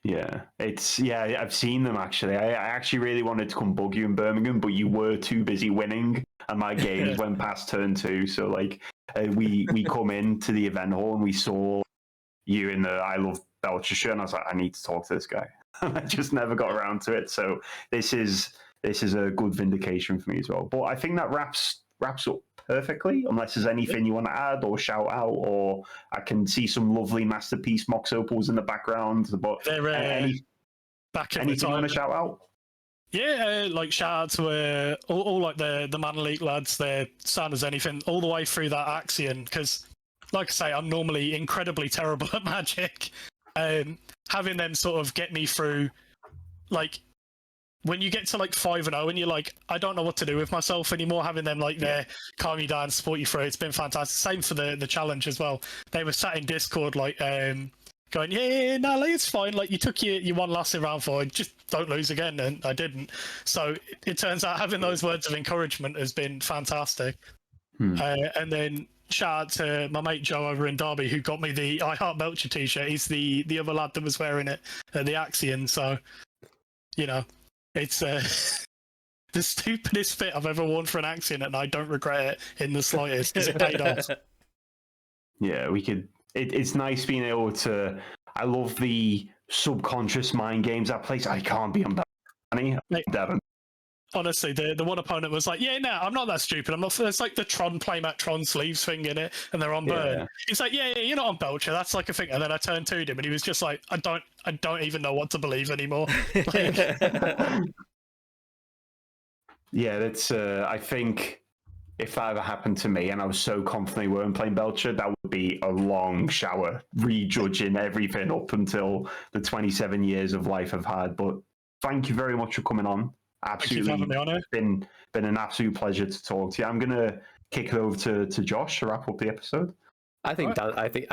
[SPEAKER 1] Yeah, I've seen them actually. I actually really wanted to come bug you in Birmingham, but you were too busy winning, and my games went past turn 2. So, like, we come into the event hall and we saw you in the I Love Belcher shirt, and I was like, I need to talk to this guy. I just never got around to it. So this is a good vindication for me as well. But I think that wraps up perfectly, unless there's anything you want to add or shout out, or I can see some lovely Masterpiece Mox Opals in the background. But anything you want to shout out?
[SPEAKER 2] Yeah, like, shout out to all like the Man Elite lads. They're sound as anything all the way through that Axion, because, like I say, I'm normally incredibly terrible at Magic. Having them sort of get me through, like, when you get to like 5-0 and you're like, I don't know what to do with myself anymore, having them like there, calm you down, support you through, it's been fantastic. Same for the challenge as well. They were sat in Discord like going, no, like, it's fine. Like, you took your one loss in round 4, just don't lose again, and I didn't. So it turns out having those words of encouragement has been fantastic. And then shout out to my mate Joe over in Derby, who got me the I Heart Belcher t-shirt. He's the other lad that was wearing it at the Axion. So, you know, it's the stupidest fit I've ever worn for an Axion, and I don't regret it in the slightest, because it paid off.
[SPEAKER 1] Yeah, we could. It's nice being able to. I love the subconscious mind games that plays. I can't be on Devon.
[SPEAKER 2] honestly, the one opponent was like, "Yeah, no, I'm not that stupid. I'm not." It's like the Tron playmat Tron sleeves thing in it, and they're on burn.
[SPEAKER 1] Yeah.
[SPEAKER 2] He's like, "Yeah, you're not on Belcher. That's like a thing." And then I turned to him, and he was just like, "I don't even know what to believe anymore." Like,
[SPEAKER 1] Yeah, that's. I think if that ever happened to me, and I was so confident we weren't playing Belcher, that would be a long shower, rejudging everything up until the 27 years of life I've had. But thank you very much for coming on. Absolutely,
[SPEAKER 2] thank you for having me on.
[SPEAKER 1] Been an absolute pleasure to talk to you. I'm gonna kick it over to Josh to wrap up the episode.
[SPEAKER 4] I think Dan. I think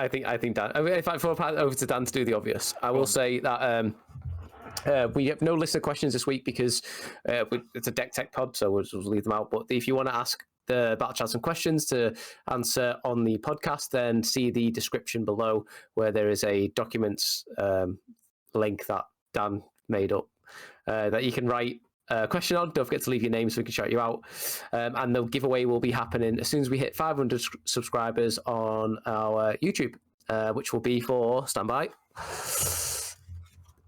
[SPEAKER 4] Dan. I mean, if I pass over to Dan to do the obvious, I will say that we have no listener questions this week because it's a Decktech pod, so we'll leave them out. But if you want to ask the battlechads some questions to answer on the podcast, then see the description below where there is a documents link that Dan made up that you can write a question on. Don't forget to leave your name so we can shout you out. And the giveaway will be happening as soon as we hit 500 subscribers on our YouTube, which will be for, standby,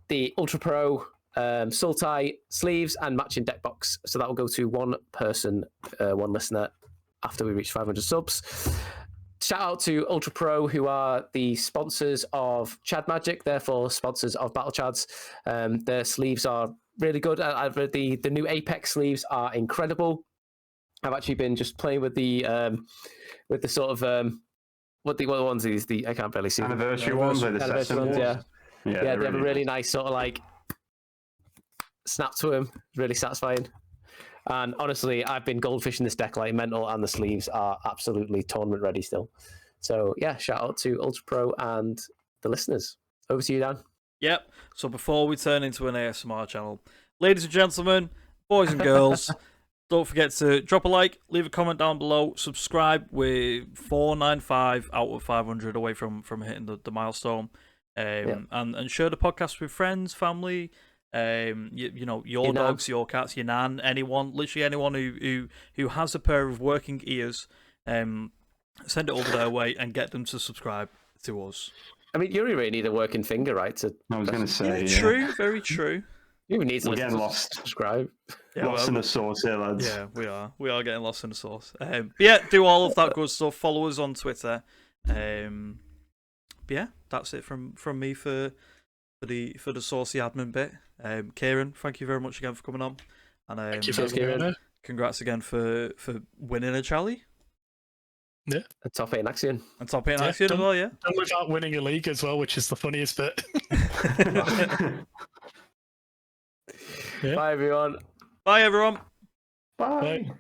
[SPEAKER 4] the UltraPRO Sultai sleeves and matching deck box. So that will go to one person, one listener, after we reach 500 subs. Shout out to UltraPRO, who are the sponsors of Chad Magic, therefore sponsors of battlechads. Their sleeves are really good. The new Apex sleeves are incredible. I've actually been just playing with the sort of what ones are these? I can't barely see
[SPEAKER 1] Anniversary ones, like the
[SPEAKER 4] anniversary ones,
[SPEAKER 1] yeah.
[SPEAKER 4] They have a really nice sort of like snap to them, really satisfying. And honestly, I've been goldfishing this deck like mental, and the sleeves are absolutely tournament ready still. So yeah, shout out to UltraPRO and the listeners. Over to you, Dan.
[SPEAKER 3] Yep. So before we turn into an ASMR channel, ladies and gentlemen, boys and girls, don't forget to drop a like, leave a comment down below, subscribe. We're 495 out of 500 away from hitting the milestone. And share the podcast with friends, family, you know, your dogs, your cats, your nan, anyone, literally anyone who has a pair of working ears. Send it over their way and get them to subscribe to us.
[SPEAKER 4] I mean, you really need a working finger, right?
[SPEAKER 1] I was going to say,
[SPEAKER 3] true, very true.
[SPEAKER 4] You even need to
[SPEAKER 1] getting lost.
[SPEAKER 4] Subscribe.
[SPEAKER 1] Yeah, lost in the sauce here, lads.
[SPEAKER 3] Yeah, we are. We are getting lost in the sauce. But yeah, do all of that good stuff. Follow us on Twitter. But yeah, that's it from me for the saucy admin bit. Kieran, thank you very much again for coming on. And
[SPEAKER 2] thank you, Kieran.
[SPEAKER 3] Congrats again for winning a Charlie.
[SPEAKER 2] Yeah,
[SPEAKER 4] a top 8 in Axion.
[SPEAKER 3] And top 8 in Axion as well, yeah.
[SPEAKER 2] Done without winning a league as well, which is the funniest bit.
[SPEAKER 4] Bye everyone.
[SPEAKER 3] Bye everyone.
[SPEAKER 1] Bye.